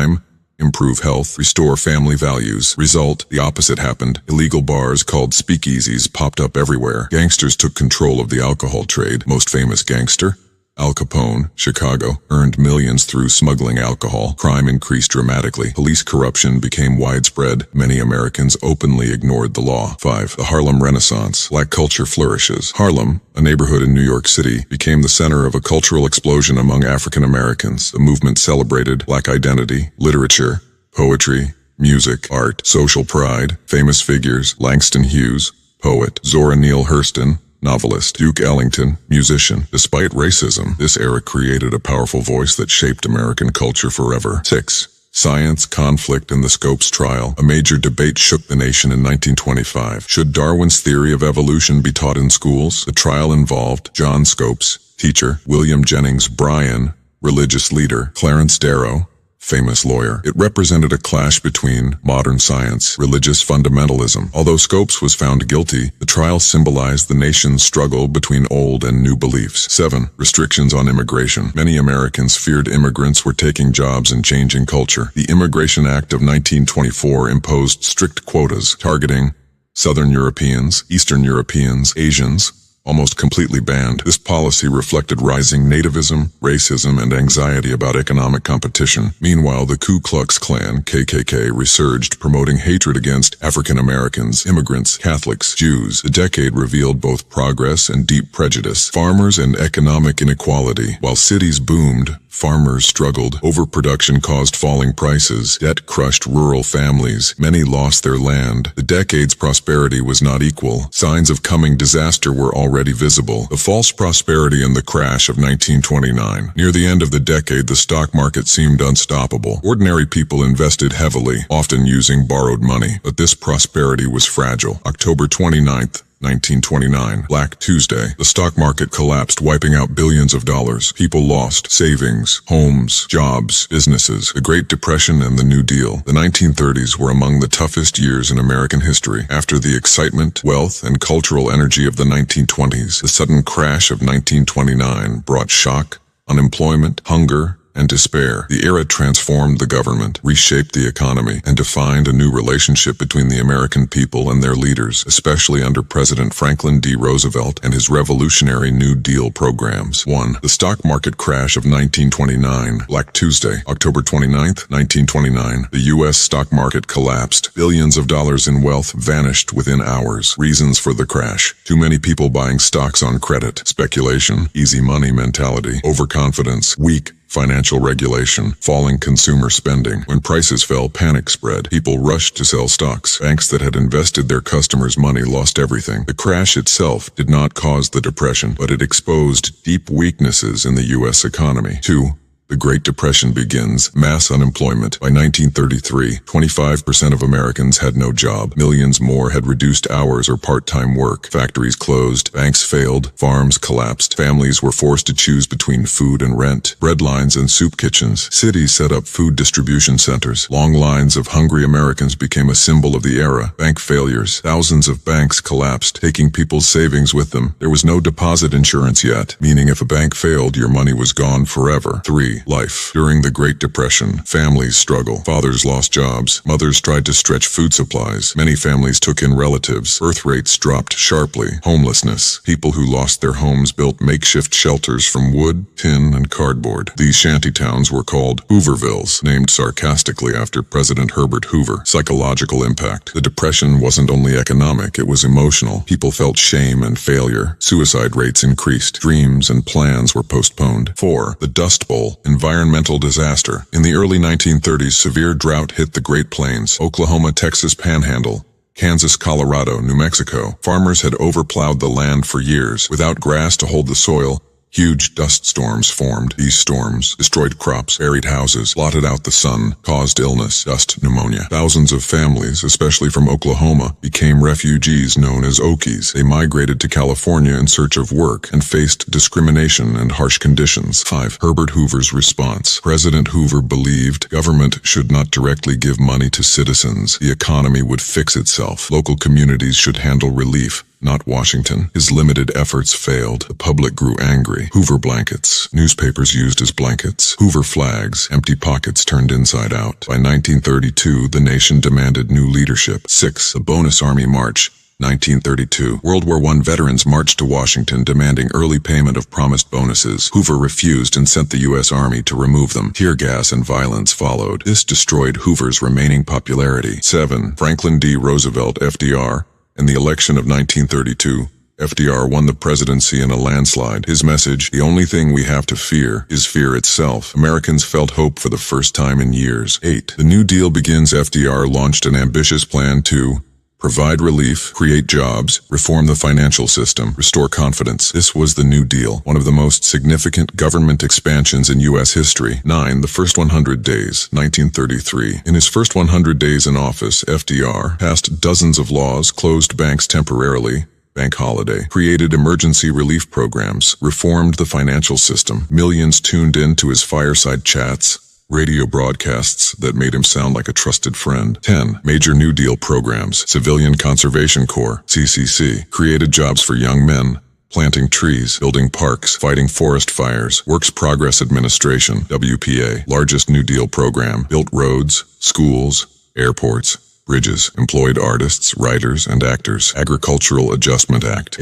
improve health, restore family values. Result, the opposite happened. Illegal bars called speakeasies popped up everywhere. Gangsters took control of the alcohol trade. Most famous gangster? Al Capone, Chicago, earned millions through smuggling alcohol. Crime increased dramatically. Police corruption became widespread. Many Americans openly ignored the law. 5. The Harlem Renaissance. Black culture flourishes. Harlem, a neighborhood in New York City, became the center of a cultural explosion among African Americans. The movement celebrated black identity, literature, poetry, music, art, social pride. Famous figures: Langston Hughes, poet; Zora Neale Hurston, novelist; Duke Ellington, musician. Despite racism, this era created a powerful voice that shaped American culture forever. 6. Science, conflict, and the Scopes trial. A major debate shook the nation in 1925. Should Darwin's theory of evolution be taught in schools? The trial involved John Scopes, teacher; William Jennings Bryan, religious leader; Clarence Darrow, famous lawyer. It represented a clash between modern science, religious fundamentalism. Although Scopes was found guilty, the trial symbolized the nation's struggle between old and new beliefs. 7. Restrictions on immigration. Many Americans feared immigrants were taking jobs and changing culture. The Immigration Act of 1924 imposed strict quotas, targeting Southern Europeans, Eastern Europeans, Asians, almost completely banned. This policy reflected rising nativism, racism, and anxiety about economic competition. Meanwhile, the Ku Klux Klan, KKK, resurged, promoting hatred against African Americans, immigrants, Catholics, Jews. The decade revealed both progress and deep prejudice. Farmers and economic inequality. While cities boomed, farmers struggled. Overproduction caused falling prices. Debt crushed rural families. Many lost their land. The decade's prosperity was not equal. Signs of coming disaster were already visible. The false prosperity and the crash of 1929. Near the end of the decade, the stock market seemed unstoppable. Ordinary people invested heavily, often using borrowed money. But this prosperity was fragile. October 29th, 1929, Black Tuesday. The stock market collapsed, wiping out billions of dollars. People lost savings, homes, jobs, businesses. The Great Depression and the New Deal. The 1930s were among the toughest years in American history. After the excitement, wealth, and cultural energy of the 1920s, the sudden crash of 1929 brought shock, unemployment, hunger, and despair. The era transformed the government, reshaped the economy, and defined a new relationship between the American people and their leaders, especially under President Franklin D. Roosevelt and his revolutionary New Deal programs. 1. The stock market crash of 1929. Black Tuesday, October 29th, 1929. The U.S. stock market collapsed. Billions of dollars in wealth vanished within hours. Reasons for the crash: too many people buying stocks on credit, speculation, easy money mentality, overconfidence, weak financial regulation, falling consumer spending. When prices fell, panic spread. People rushed to sell stocks. Banks that had invested their customers' money lost everything. The crash itself did not cause the depression, but it exposed deep weaknesses in the U.S. economy. 2. The Great Depression begins. Mass unemployment. By 1933, 25% of Americans had no job. Millions more had reduced hours or part-time work. Factories closed. Banks failed. Farms collapsed. Families were forced to choose between food and rent. Bread lines and soup kitchens. Cities set up food distribution centers. Long lines of hungry Americans became a symbol of the era. Bank failures. Thousands of banks collapsed, taking people's savings with them. There was no deposit insurance yet, meaning if a bank failed, your money was gone forever. 3. Life. During the Great Depression, families struggle. Fathers lost jobs. Mothers tried to stretch food supplies. Many families took in relatives. Birth rates dropped sharply. Homelessness. People who lost their homes built makeshift shelters from wood, tin, and cardboard. These shanty towns were called Hoovervilles, named sarcastically after President Herbert Hoover. Psychological impact. The Depression wasn't only economic, it was emotional. People felt shame and failure. Suicide rates increased. Dreams and plans were postponed. 4. The Dust Bowl. Environmental disaster. In the early 1930s, severe drought hit the Great Plains, Oklahoma, Texas Panhandle, Kansas, Colorado, New Mexico. Farmers had overplowed the land for years. Without grass to hold the soil, Huge dust storms formed. These storms destroyed crops, buried houses, blotted out the sun, caused illness, dust pneumonia. Thousands of families, especially from Oklahoma, became refugees known as Okies. They migrated to California in search of work and faced discrimination and harsh conditions. 5. Herbert Hoover's response. President Hoover believed government should not directly give money to citizens. The economy would fix itself. Local communities should handle relief, not Washington. His limited efforts failed. The public grew angry. Hoover blankets. Newspapers used as blankets. Hoover flags. Empty pockets turned inside out. By 1932, the nation demanded new leadership. 6. The Bonus Army March. 1932. World War I veterans marched to Washington demanding early payment of promised bonuses. Hoover refused and sent the U.S. Army to remove them. Tear gas and violence followed. This destroyed Hoover's remaining popularity. 7. Franklin D. Roosevelt, FDR. In the election of 1932, FDR won the presidency in a landslide. His message, "The only thing we have to fear is fear itself." Americans felt hope for the first time in years. 8. The New Deal begins. FDR launched an ambitious plan to provide relief, create jobs, reform the financial system, restore confidence. This was the New Deal, one of the most significant government expansions in U.S. history. 9. The first 100 days, 1933. In his first 100 days in office, FDR passed dozens of laws, closed banks temporarily, bank holiday, created emergency relief programs, reformed the financial system. Millions tuned in to his fireside chats, radio broadcasts that made him sound like a trusted friend. 10. Major New Deal programs. Civilian Conservation Corps, CCC, created jobs for young men, planting trees, building parks, fighting forest fires. Works Progress Administration, WPA, largest New Deal program, built roads, schools, airports, bridges, employed artists, writers, and actors. Agricultural Adjustment Act,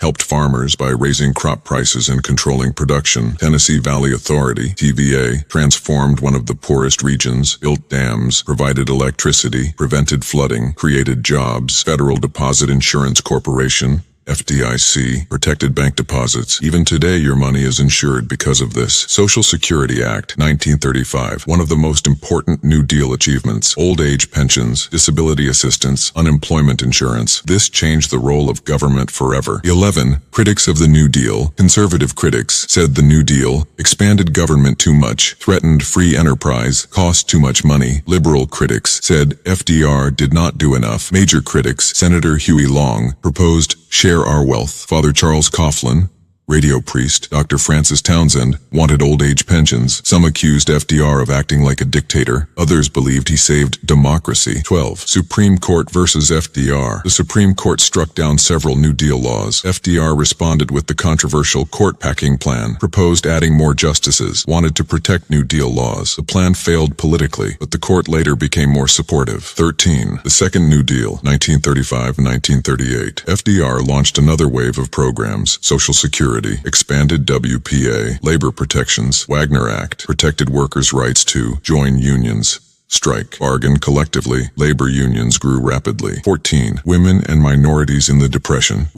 helped farmers by raising crop prices and controlling production. Tennessee Valley Authority, TVA, transformed one of the poorest regions, built dams, provided electricity, prevented flooding, created jobs. Federal Deposit Insurance Corporation, FDIC, protected bank deposits. Even today your money is insured because of this. Social Security Act, 1935, one of the most important New Deal achievements. Old age pensions, disability assistance, unemployment insurance. This changed the role of government forever. 11. Critics of the New Deal. Conservative critics said the New Deal expanded government too much, threatened free enterprise, cost too much money. Liberal critics said FDR did not do enough. Major critics, Senator Huey Long, proposed Share Our Wealth. Father Charles Coughlin, radio priest, Dr. Francis Townsend, wanted old age pensions. Some accused FDR of acting like a dictator. Others believed he saved democracy. 12. Supreme Court versus FDR. The Supreme Court struck down several New Deal laws. FDR responded with the controversial court packing plan, proposed adding more justices, wanted to protect New Deal laws. The plan failed politically, but the court later became more supportive. 13. The Second New Deal, 1935-1938. FDR launched another wave of programs. Social Security, expanded WPA, labor protections, Wagner Act, protected workers' rights to join unions, strike, bargain collectively. Labor unions grew rapidly. 14. Women and minorities in the Depression.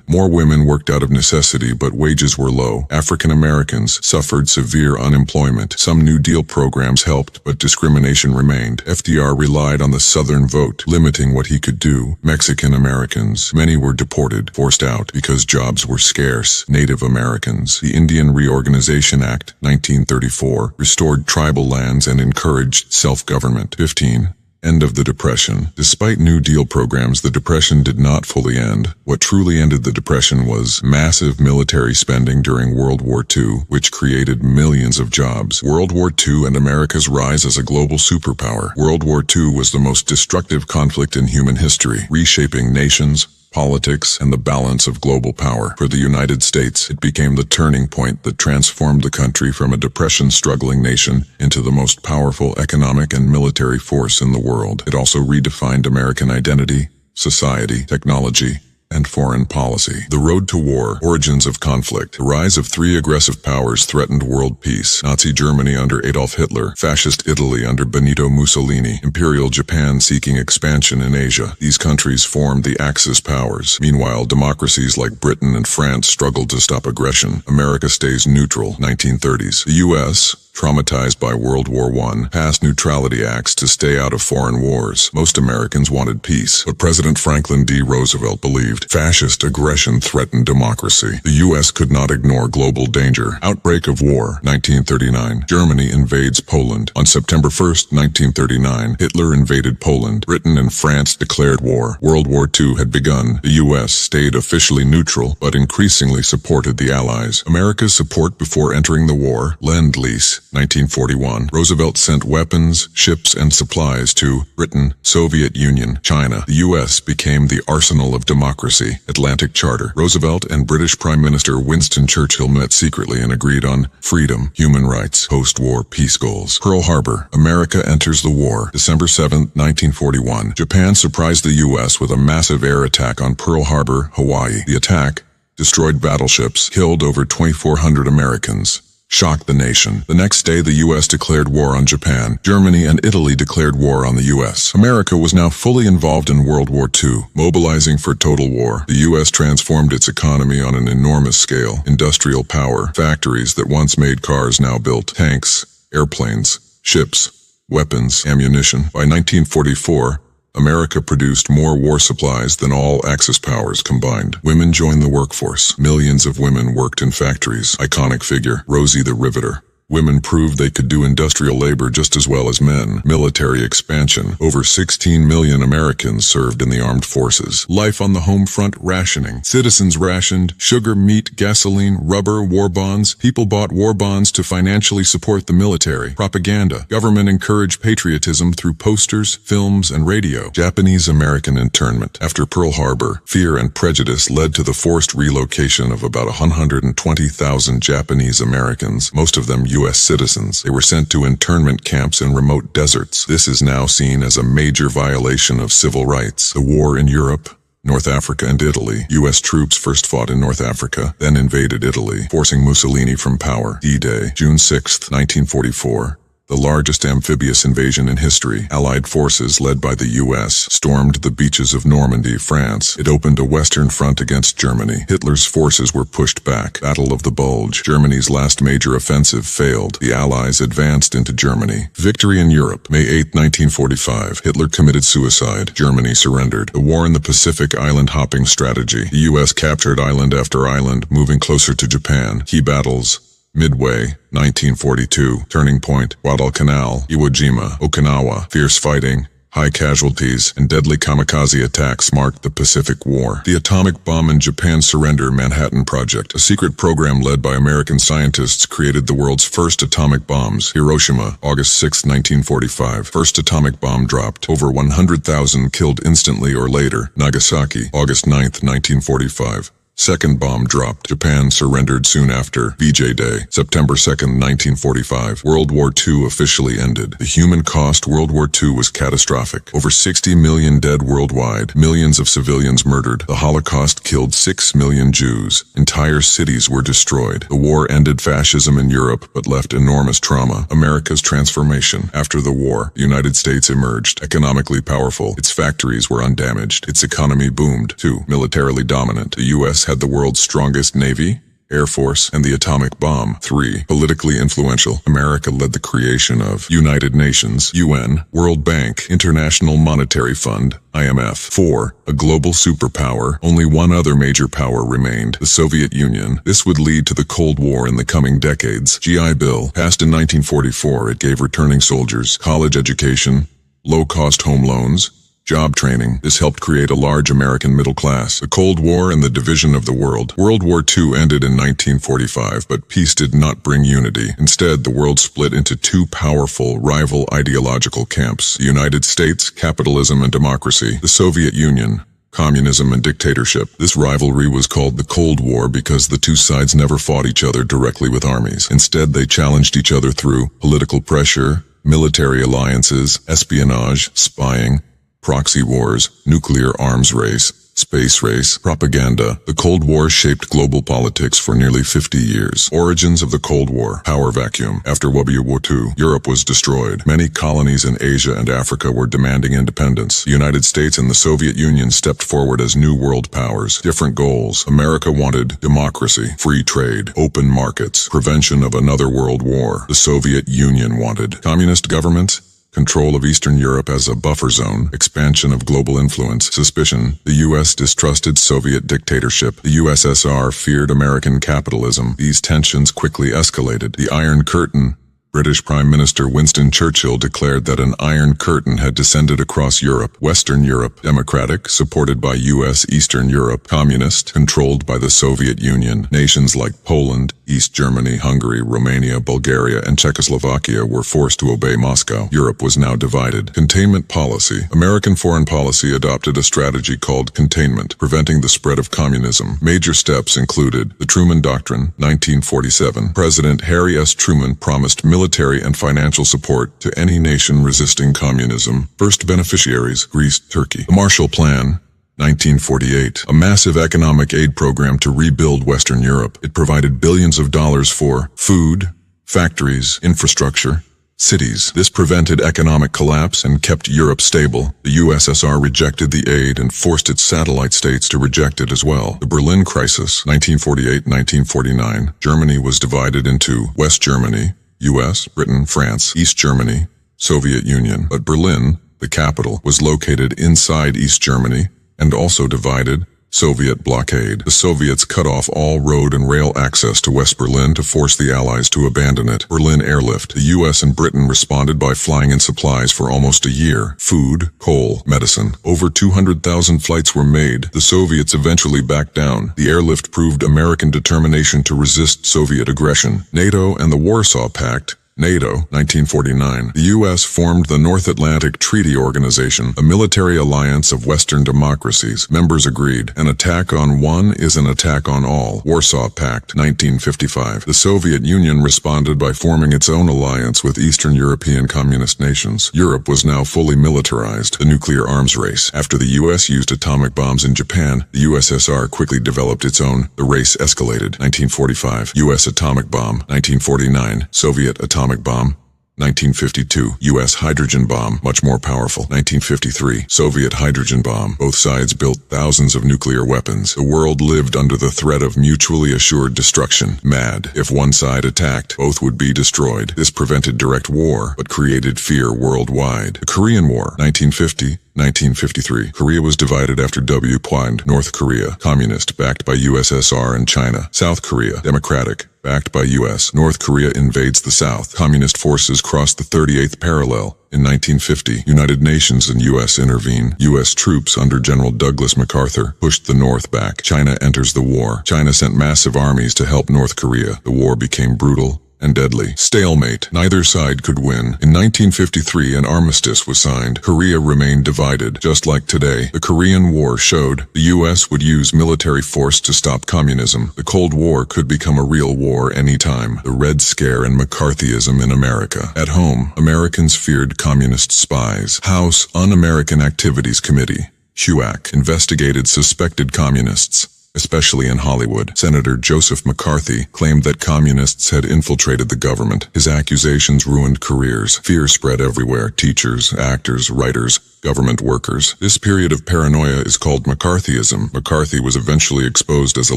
More women worked out of necessity, but wages were low. African Americans suffered severe unemployment. Some New Deal programs helped, but discrimination remained. FDR relied on the Southern vote, limiting what he could do. Mexican Americans. Many were deported, forced out, because jobs were scarce. Native Americans. The Indian Reorganization Act, 1934, restored tribal lands and encouraged self-government. 15. End of the Depression. Despite New Deal programs, the Depression did not fully end. What truly ended the Depression was massive military spending during World War II, which created millions of jobs. World War II and America's rise as a global superpower. World War II was the most destructive conflict in human history, reshaping nations, politics, and the balance of global power. For the United States, it became the turning point that transformed the country from a depression-struggling nation into the most powerful economic and military force in the world. It also redefined American identity, society, technology, and foreign policy. The road to war, origins of conflict. The rise of three aggressive powers threatened world peace. Nazi Germany under Adolf Hitler, Fascist Italy under Benito Mussolini, Imperial Japan seeking expansion in Asia. These countries formed the Axis powers. Meanwhile, democracies like Britain and France struggled to stop aggression. America stays neutral. 1930s. The U.S., traumatized by World War I, passed neutrality acts to stay out of foreign wars. Most Americans wanted peace, but President Franklin D. Roosevelt believed fascist aggression threatened democracy. The U.S. could not ignore global danger. Outbreak of war, 1939. Germany invades Poland. On September 1st, 1939, Hitler invaded Poland. Britain and France declared war. World War II had begun. The U.S. stayed officially neutral, but increasingly supported the Allies. America's support before entering the war, Lend-Lease, 1941. Roosevelt sent weapons, ships, and supplies to Britain, Soviet Union, China. The U.S. became the arsenal of democracy. Atlantic Charter. Roosevelt and British Prime Minister Winston Churchill met secretly and agreed on freedom, human rights, post-war peace goals. Pearl Harbor. America enters the war. December 7, 1941. Japan surprised the U.S. with a massive air attack on Pearl Harbor, Hawaii. The attack destroyed battleships, killed over 2,400 Americans, shocked the nation. The next day, the U.S. declared war on Japan. Germany and Italy declared war on the U.S. America was now fully involved in World War II, mobilizing for total war. The U.S. transformed its economy on an enormous scale. Industrial power. Factories that once made cars now built tanks, airplanes, ships, weapons, ammunition. By 1944, America produced more war supplies than all Axis powers combined. Women joined the workforce. Millions of women worked in factories. Iconic figure, Rosie the Riveter. Women proved they could do industrial labor just as well as men. Military expansion. Over 16 million Americans served in the armed forces. Life on the home front rationing. Citizens rationed sugar, meat, gasoline, rubber, war bonds. People bought war bonds to financially support the military. Propaganda. Government encouraged patriotism through posters, films, and radio. Japanese-American internment. After Pearl Harbor, fear and prejudice led to the forced relocation of about 120,000 Japanese Americans, most of them U.S. citizens. They were sent to internment camps in remote deserts. This is now seen as a major violation of civil rights. The war in Europe, North Africa, and Italy. U.S. troops first fought in North Africa, then invaded Italy, forcing Mussolini from power. D-Day, June 6, 1944. The largest amphibious invasion in history. Allied forces led by the U.S. stormed the beaches of Normandy, France. It opened a western front against Germany. Hitler's forces were pushed back. Battle of the Bulge. Germany's last major offensive failed. The Allies advanced into Germany. Victory in Europe. May 8, 1945. Hitler committed suicide. Germany surrendered. The war in the Pacific island hopping strategy. The U.S. captured island after island, moving closer to Japan. Key battles. Midway, 1942, Turning Point, Guadalcanal, Iwo Jima, Okinawa. Fierce fighting, high casualties, and deadly kamikaze attacks marked the Pacific War. The atomic bomb and Japan's surrender. Manhattan Project, a secret program led by American scientists, created the world's first atomic bombs. Hiroshima, August 6, 1945. First atomic bomb dropped. Over 100,000 killed instantly or later. Nagasaki, August 9, 1945. Second bomb dropped. Japan surrendered soon after. VJ Day, September 2, 1945. World War II officially ended. The human cost. World War II was catastrophic. Over 60 million dead worldwide. Millions of civilians murdered. The Holocaust killed 6 million Jews. Entire cities were destroyed. The war ended fascism in Europe, but left enormous trauma. America's transformation. After the war, the United States emerged, economically powerful. Its factories were undamaged. Its economy boomed. 2. Militarily dominant. The U.S. had the world's strongest Navy, Air Force, and the atomic bomb. 3. Politically influential. America led the creation of United Nations, UN, World Bank, International Monetary Fund, IMF. 4. A global superpower. Only one other major power remained, the Soviet Union. This would lead to the Cold War in the coming decades. GI Bill. Passed in 1944, it gave returning soldiers college education, low-cost home loans, job training. This helped create a large American middle class. The Cold War and the division of the world. World War II ended in 1945, but peace did not bring unity. Instead, the world split into two powerful, rival ideological camps: the United States, capitalism and democracy; the Soviet Union, communism and dictatorship. This rivalry was called the Cold War because the two sides never fought each other directly with armies. Instead, they challenged each other through political pressure, military alliances, espionage, spying, proxy wars, nuclear arms race. Space race, propaganda. The Cold War shaped global politics for nearly 50 years. Origins of the Cold War. Power vacuum. After World War II, Europe was destroyed. Many colonies in Asia and Africa were demanding independence. The United States and the Soviet Union stepped forward as new world powers. Different goals. America wanted democracy, free trade, open markets, prevention of another world war. The Soviet Union wanted communist government, control of Eastern Europe as a buffer zone, expansion of global influence, suspicion. The U.S. distrusted Soviet dictatorship. The USSR feared American capitalism. These tensions quickly escalated. The Iron Curtain. British Prime Minister Winston Churchill declared that an Iron Curtain had descended across Europe. Western Europe, democratic, supported by U.S. Eastern Europe, communist, controlled by the Soviet Union. Nations like Poland, East Germany, Hungary, Romania, Bulgaria, and Czechoslovakia were forced to obey Moscow. Europe was now divided. Containment policy. American foreign policy adopted a strategy called containment, preventing the spread of communism. Major steps included the Truman Doctrine, 1947. President Harry S. Truman promised military and financial support to any nation resisting communism. First beneficiaries, Greece, Turkey. The Marshall Plan, 1948, a massive economic aid program to rebuild Western Europe. It provided billions of dollars for food, factories, infrastructure, cities. This prevented economic collapse and kept Europe stable. The USSR rejected the aid and forced its satellite states to reject it as well. The Berlin Crisis, 1948-1949. Germany was divided into West Germany, US, Britain, France, East Germany, Soviet Union. But Berlin, the capital, was located inside East Germany and also divided. Soviet blockade. The Soviets cut off all road and rail access to West Berlin to force the Allies to abandon it. Berlin airlift. The US and Britain responded by flying in supplies for almost a year. Food, coal, medicine. Over 200,000 flights were made. The Soviets eventually backed down. The airlift proved American determination to resist Soviet aggression. NATO and the Warsaw Pact. NATO, 1949. The U.S. formed the North Atlantic Treaty Organization, a military alliance of Western democracies. Members agreed, an attack on one is an attack on all. Warsaw Pact, 1955. The Soviet Union responded by forming its own alliance with Eastern European communist nations. Europe was now fully militarized. The nuclear arms race. After the U.S. used atomic bombs in Japan, the USSR quickly developed its own. The race escalated. 1945. U.S. atomic bomb. 1949. Soviet atomic bomb. 1952. U.S. hydrogen bomb, much more powerful. 1953. Soviet hydrogen bomb. Both sides built thousands of nuclear weapons. The world lived under the threat of mutually assured destruction. Mad. If one side attacked, both would be destroyed. This prevented direct war, but created fear worldwide. The Korean War. 1950. 1953. Korea was divided after W. Point. North Korea, communist, backed by USSR and China. South Korea, democratic, backed by U.S. North Korea invades the South. Communist forces cross the 38th parallel. In 1950, United Nations and U.S. intervene. U.S. troops under General Douglas MacArthur pushed the North back. China enters the war. China sent massive armies to help North Korea. The war became brutal and deadly. Stalemate. Neither side could win. In 1953, an armistice was signed. Korea remained divided. Just like today, the Korean War showed the U.S. would use military force to stop communism. The Cold War could become a real war anytime. The Red Scare and McCarthyism in America. At home, Americans feared communist spies. House Un-American Activities Committee, HUAC, investigated suspected communists, especially in Hollywood. Senator Joseph McCarthy claimed that communists had infiltrated the government. His accusations ruined careers. Fear spread everywhere. Teachers, actors, writers, government workers. This period of paranoia is called McCarthyism. McCarthy was eventually exposed as a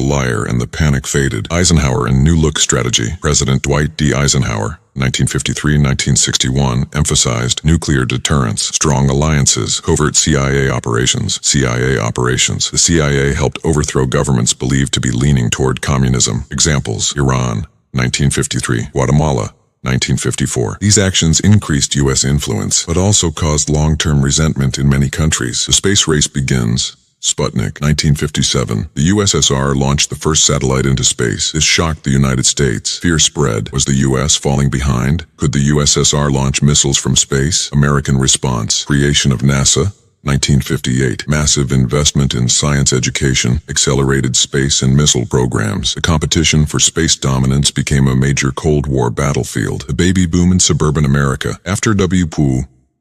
liar and the panic faded. Eisenhower and New Look Strategy. President Dwight D. Eisenhower, 1953-1961, emphasized nuclear deterrence, strong alliances, covert CIA operations. The CIA helped overthrow governments believed to be leaning toward communism. Examples: Iran, 1953, Guatemala, 1954. These actions increased U.S. influence, but also caused long-term resentment in many countries. The space race begins. Sputnik, 1957. The USSR launched the first satellite into space. This shocked the United States. Fear spread. Was the U.S. falling behind? Could the USSR launch missiles from space? American response. Creation of NASA. 1958. Massive investment in science education, accelerated space and missile programs. The competition for space dominance became a major Cold War battlefield. The baby boom in suburban America. After W.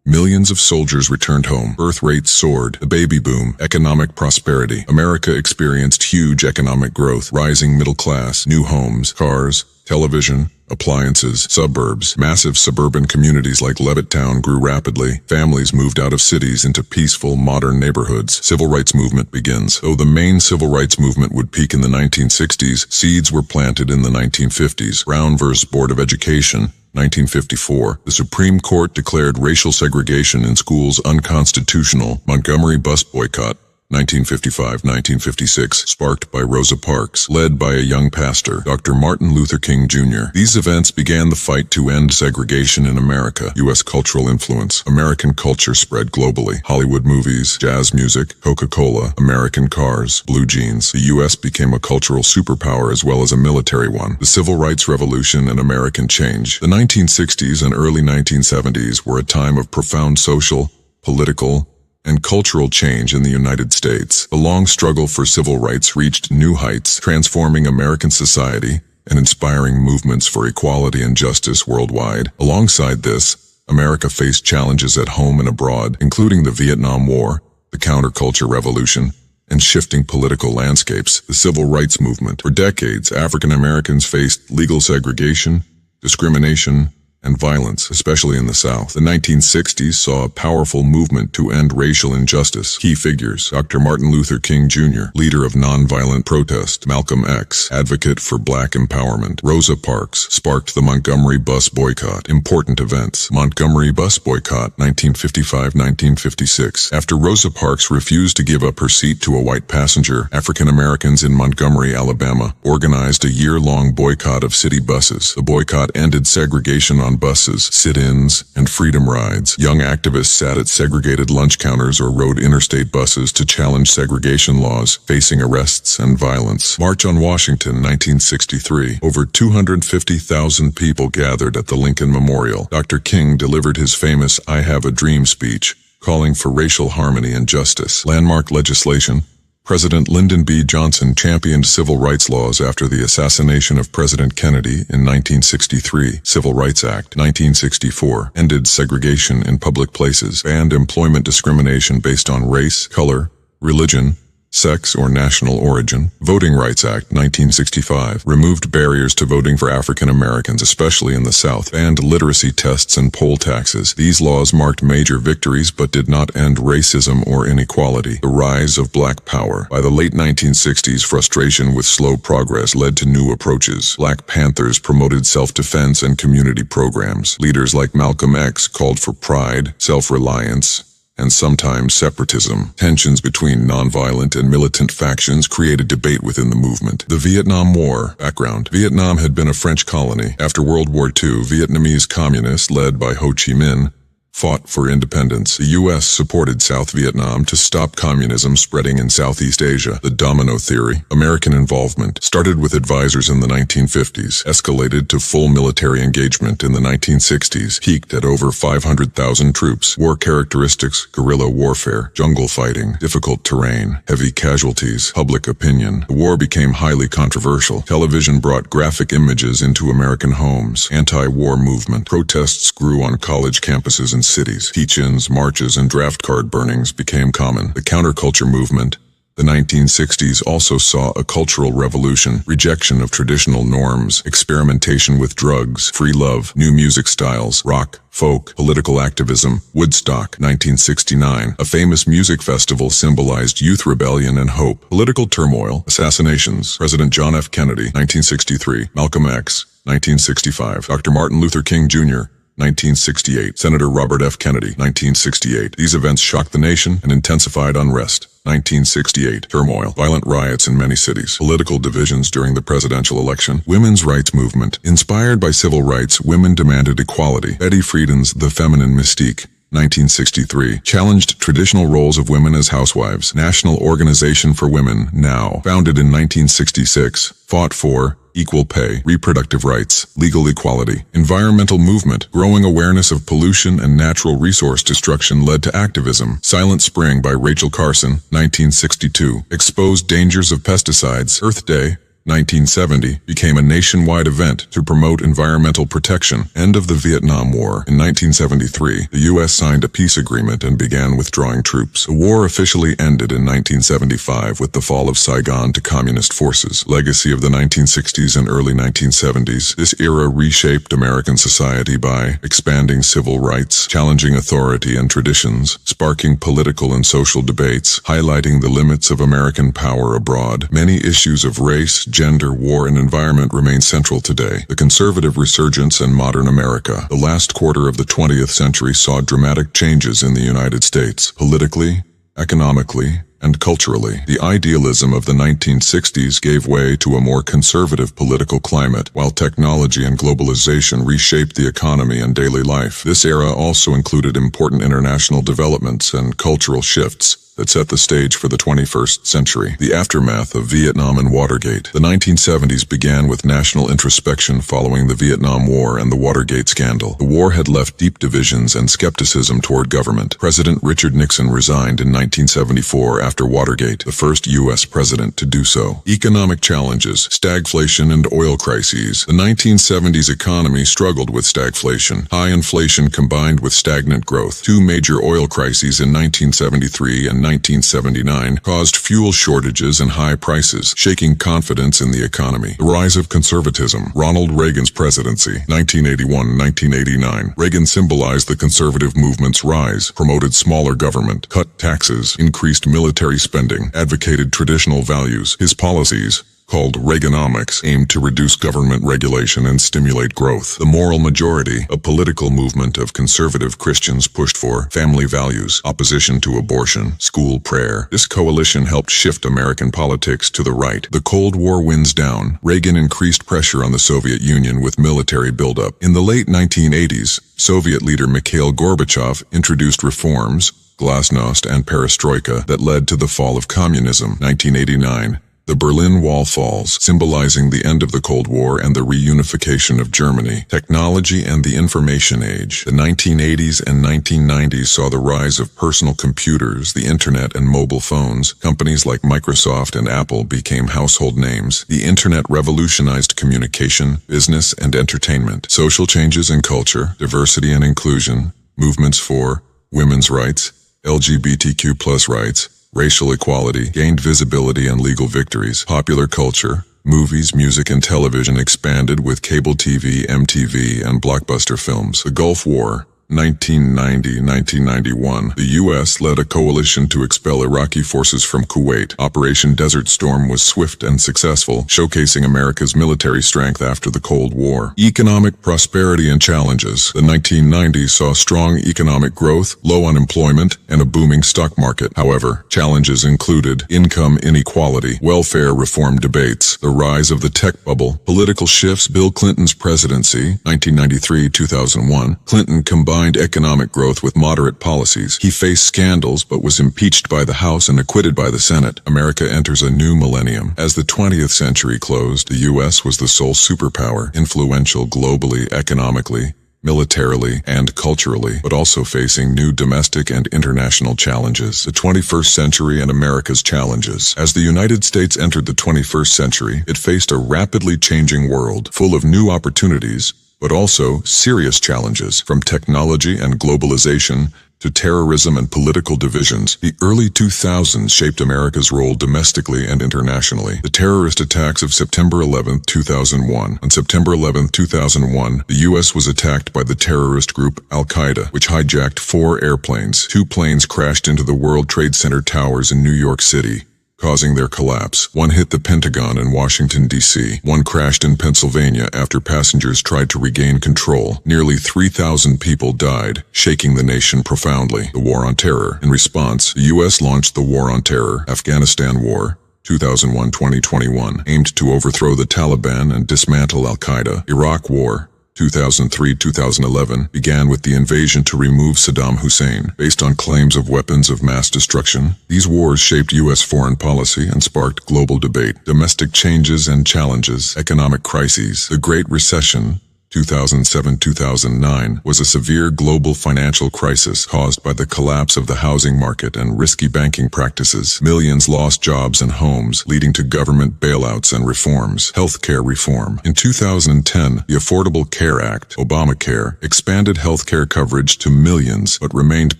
Millions of soldiers returned home. Birth rates soared. The baby boom. Economic prosperity. America experienced huge economic growth. Rising middle class. New homes. Cars. Television. Appliances. Suburbs. Massive suburban communities like Levittown grew rapidly. Families moved out of cities into peaceful, modern neighborhoods. Civil rights movement begins. Though the main civil rights movement would peak in the 1960s, seeds were planted in the 1950s. Brown vs. Board of Education. 1954, the Supreme Court declared racial segregation in schools unconstitutional. Montgomery bus boycott. 1955-1956, sparked by Rosa Parks, led by a young pastor, Dr. Martin Luther King Jr. These events began the fight to end segregation in America. U.S. cultural influence. American culture spread globally. Hollywood movies, jazz music, Coca-Cola, American cars, blue jeans. The U.S. became a cultural superpower as well as a military one. The Civil Rights Revolution and American change. The 1960s and early 1970s were a time of profound social, political, and cultural change in the United States. The long struggle for civil rights reached new heights, transforming American society and inspiring movements for equality and justice worldwide. Alongside this, America faced challenges at home and abroad, including the Vietnam War, the counterculture revolution, and shifting political landscapes. The civil rights movement. For decades, African Americans faced legal segregation, discrimination, and violence, especially in the South. The 1960s saw a powerful movement to end racial injustice. Key figures: Dr. Martin Luther King Jr., leader of nonviolent protest. Malcolm X, advocate for black empowerment. Rosa Parks, sparked the Montgomery bus boycott. Important events: Montgomery bus boycott, 1955-1956. After Rosa Parks refused to give up her seat to a white passenger, African Americans in Montgomery, Alabama, organized a year-long boycott of city buses. The boycott ended segregation on buses, sit-ins, and freedom rides. Young activists sat at segregated lunch counters or rode interstate buses to challenge segregation laws, facing arrests and violence. March on Washington, 1963. Over 250,000 people gathered at the Lincoln Memorial. Dr. King delivered his famous "I Have a Dream" speech, calling for racial harmony and justice. Landmark legislation. President Lyndon B. Johnson championed civil rights laws after the assassination of President Kennedy in 1963. Civil Rights Act, 1964, ended segregation in public places, banned employment discrimination based on race, color, religion, sex, or national origin. Voting Rights Act, 1965, removed barriers to voting for African Americans, especially in the South, banned literacy tests and poll taxes. These laws marked major victories but did not end racism or inequality. The rise of Black Power. By the late 1960s, frustration with slow progress led to new approaches. Black Panthers promoted self-defense and community programs. Leaders like Malcolm X called for pride, self-reliance, and sometimes separatism. Tensions between nonviolent and militant factions created debate within the movement. The Vietnam War. Background: Vietnam had been a French colony. After World War II, Vietnamese communists, led by Ho Chi Minh, fought for independence. The U.S. supported South Vietnam to stop communism spreading in Southeast Asia. The domino theory. American involvement started with advisors in the 1950s, escalated to full military engagement in the 1960s, peaked at over 500,000 troops. War characteristics: guerrilla warfare, jungle fighting, difficult terrain, heavy casualties, public opinion. The war became highly controversial. Television brought graphic images into American homes. Anti-war movement. Protests grew on college campuses and cities. Teach-ins, marches, and draft card burnings became common. The counterculture movement. The 1960s also saw a cultural revolution, rejection of traditional norms, experimentation with drugs, free love, new music styles, rock, folk, political activism. Woodstock, 1969, a famous music festival symbolized youth rebellion and hope. Political turmoil, assassinations, President John F. Kennedy, 1963, Malcolm X, 1965, Dr. Martin Luther King Jr., 1968, Senator Robert F. Kennedy, 1968. These events shocked the nation and intensified unrest. 1968, turmoil, violent riots in many cities, political divisions during the presidential election. Women's rights movement. Inspired by civil rights, women demanded equality. Betty Friedan's The Feminine Mystique, 1963, challenged traditional roles of women as housewives. National Organization for Women, NOW, founded in 1966, fought for equal pay, reproductive rights, legal equality. Environmental movement. Growing awareness of pollution and natural resource destruction led to activism. Silent Spring by Rachel Carson, 1962, exposed dangers of pesticides. Earth Day, 1970 became a nationwide event to promote environmental protection. End of the Vietnam War. In 1973, the U.S. signed a peace agreement and began withdrawing troops. The war officially ended in 1975 with the fall of Saigon to communist forces. Legacy of the 1960s and early 1970s. This era reshaped American society by expanding civil rights, challenging authority and traditions, sparking political and social debates, highlighting the limits of American power abroad. Many issues of race, gender, war, and environment remain central today. The conservative resurgence in modern America. The last quarter of the 20th century saw dramatic changes in the United States, politically, economically, and culturally. The idealism of the 1960s gave way to a more conservative political climate, while technology and globalization reshaped the economy and daily life. This era also included important international developments and cultural shifts that set the stage for the 21st century. The aftermath of Vietnam and Watergate. The 1970s began with national introspection following the Vietnam War and the Watergate scandal. The war had left deep divisions and skepticism toward government. President Richard Nixon resigned in 1974 after Watergate, the first U.S. president to do so. Economic challenges, stagflation and oil crises. The 1970s economy struggled with stagflation. High inflation combined with stagnant growth. Two major oil crises in 1973 and 1979 caused fuel shortages and high prices, shaking confidence in the economy. The rise of conservatism. Ronald Reagan's presidency, 1981-1989. Reagan symbolized the conservative movement's rise, promoted smaller government, cut taxes, increased military spending, advocated traditional values. His policies, called Reaganomics, aimed to reduce government regulation and stimulate growth. The moral majority, a political movement of conservative Christians, pushed for family values, opposition to abortion, school prayer. This coalition helped shift American politics to the right. The Cold War winds down. Reagan increased pressure on the Soviet Union with military buildup. In the late 1980s, Soviet leader Mikhail Gorbachev introduced reforms, glasnost and perestroika, that led to the fall of communism. 1989. The Berlin Wall falls, symbolizing the end of the Cold War and the reunification of Germany. Technology and the information age. The 1980s and 1990s saw the rise of personal computers, the internet, and mobile phones. Companies like Microsoft and Apple became household names. The internet revolutionized communication, business, and entertainment. Social changes in culture, diversity and inclusion, movements for women's rights, LGBTQ+ rights, racial equality, gained visibility and legal victories. Popular culture, movies, music, and television expanded with cable TV, MTV, and blockbuster films. The Gulf War, 1990-1991. The U.S. led a coalition to expel Iraqi forces from Kuwait. Operation Desert Storm was swift and successful, showcasing America's military strength after the Cold War. Economic prosperity and challenges. The 1990s saw strong economic growth, low unemployment, and a booming stock market. However, challenges included income inequality, welfare reform debates, the rise of the tech bubble, political shifts. Bill Clinton's presidency, 1993-2001. Clinton combined economic growth with moderate policies. He faced scandals but was impeached by the House and acquitted by the Senate. America enters a new millennium. As the 20th century closed, the U.S. was the sole superpower, influential globally, economically, militarily, and culturally, but also facing new domestic and international challenges. The 21st century and America's challenges. As the United States entered the 21st century, it faced a rapidly changing world, full of new opportunities, but also serious challenges, from technology and globalization to terrorism and political divisions. The early 2000s shaped America's role domestically and internationally. The terrorist attacks of September 11, 2001. On September 11, 2001, the U.S. was attacked by the terrorist group Al-Qaeda, which hijacked 4 airplanes. 2 planes crashed into the World Trade Center towers in New York City, causing their collapse. 1 hit the Pentagon in Washington, D.C. 1 crashed in Pennsylvania after passengers tried to regain control. Nearly 3,000 people died, shaking the nation profoundly. The War on Terror. In response, the U.S. launched the War on Terror. Afghanistan War, 2001-2021, aimed to overthrow the Taliban and dismantle Al-Qaeda. Iraq War, 2003-2011, began with the invasion to remove Saddam Hussein. Based on claims of weapons of mass destruction, these wars shaped U.S. foreign policy and sparked global debate. Domestic changes and challenges. Economic crises. The Great Recession, 2007-2009 was a severe global financial crisis caused by the collapse of the housing market and risky banking practices. Millions lost jobs and homes, leading to government bailouts and reforms. Healthcare reform. In 2010, the Affordable Care Act, Obamacare, expanded healthcare coverage to millions but remained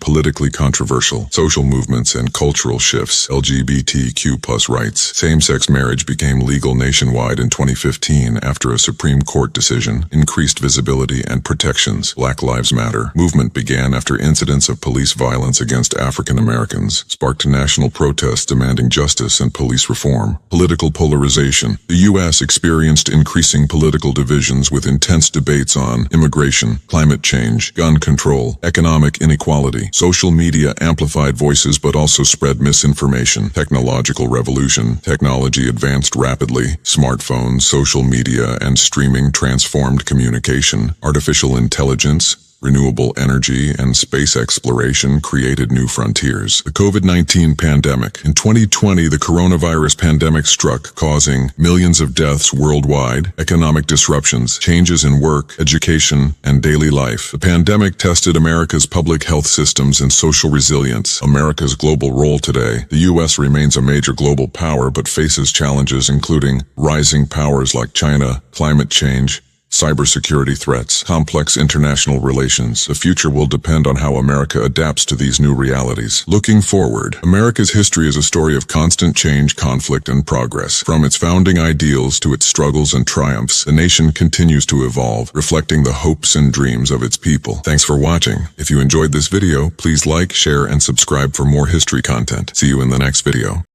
politically controversial. Social movements and cultural shifts. LGBTQ+ rights. Same-sex marriage became legal nationwide in 2015 after a Supreme Court decision. Increased visibility and protections. Black Lives Matter movement began after incidents of police violence against African Americans sparked national protests demanding justice and police reform. Political polarization. The U.S. experienced increasing political divisions with intense debates on immigration, climate change, gun control, economic inequality. Social media amplified voices but also spread misinformation. Technological revolution. Technology advanced rapidly. Smartphones, social media, and streaming transformed communication. Artificial intelligence, renewable energy, and space exploration created new frontiers. The COVID-19 pandemic. In 2020, the coronavirus pandemic struck, causing millions of deaths worldwide, economic disruptions, changes in work, education, and daily life. The pandemic tested America's public health systems and social resilience. America's global role today. The U.S. remains a major global power but faces challenges including rising powers like China, climate change, cybersecurity threats, complex international relations. The future will depend on how America adapts to these new realities. Looking forward, America's history is a story of constant change, conflict, and progress. From its founding ideals to its struggles and triumphs, the nation continues to evolve, reflecting the hopes and dreams of its people. Thanks for watching. If you enjoyed this video, please like, share, and subscribe for more history content. See you in the next video.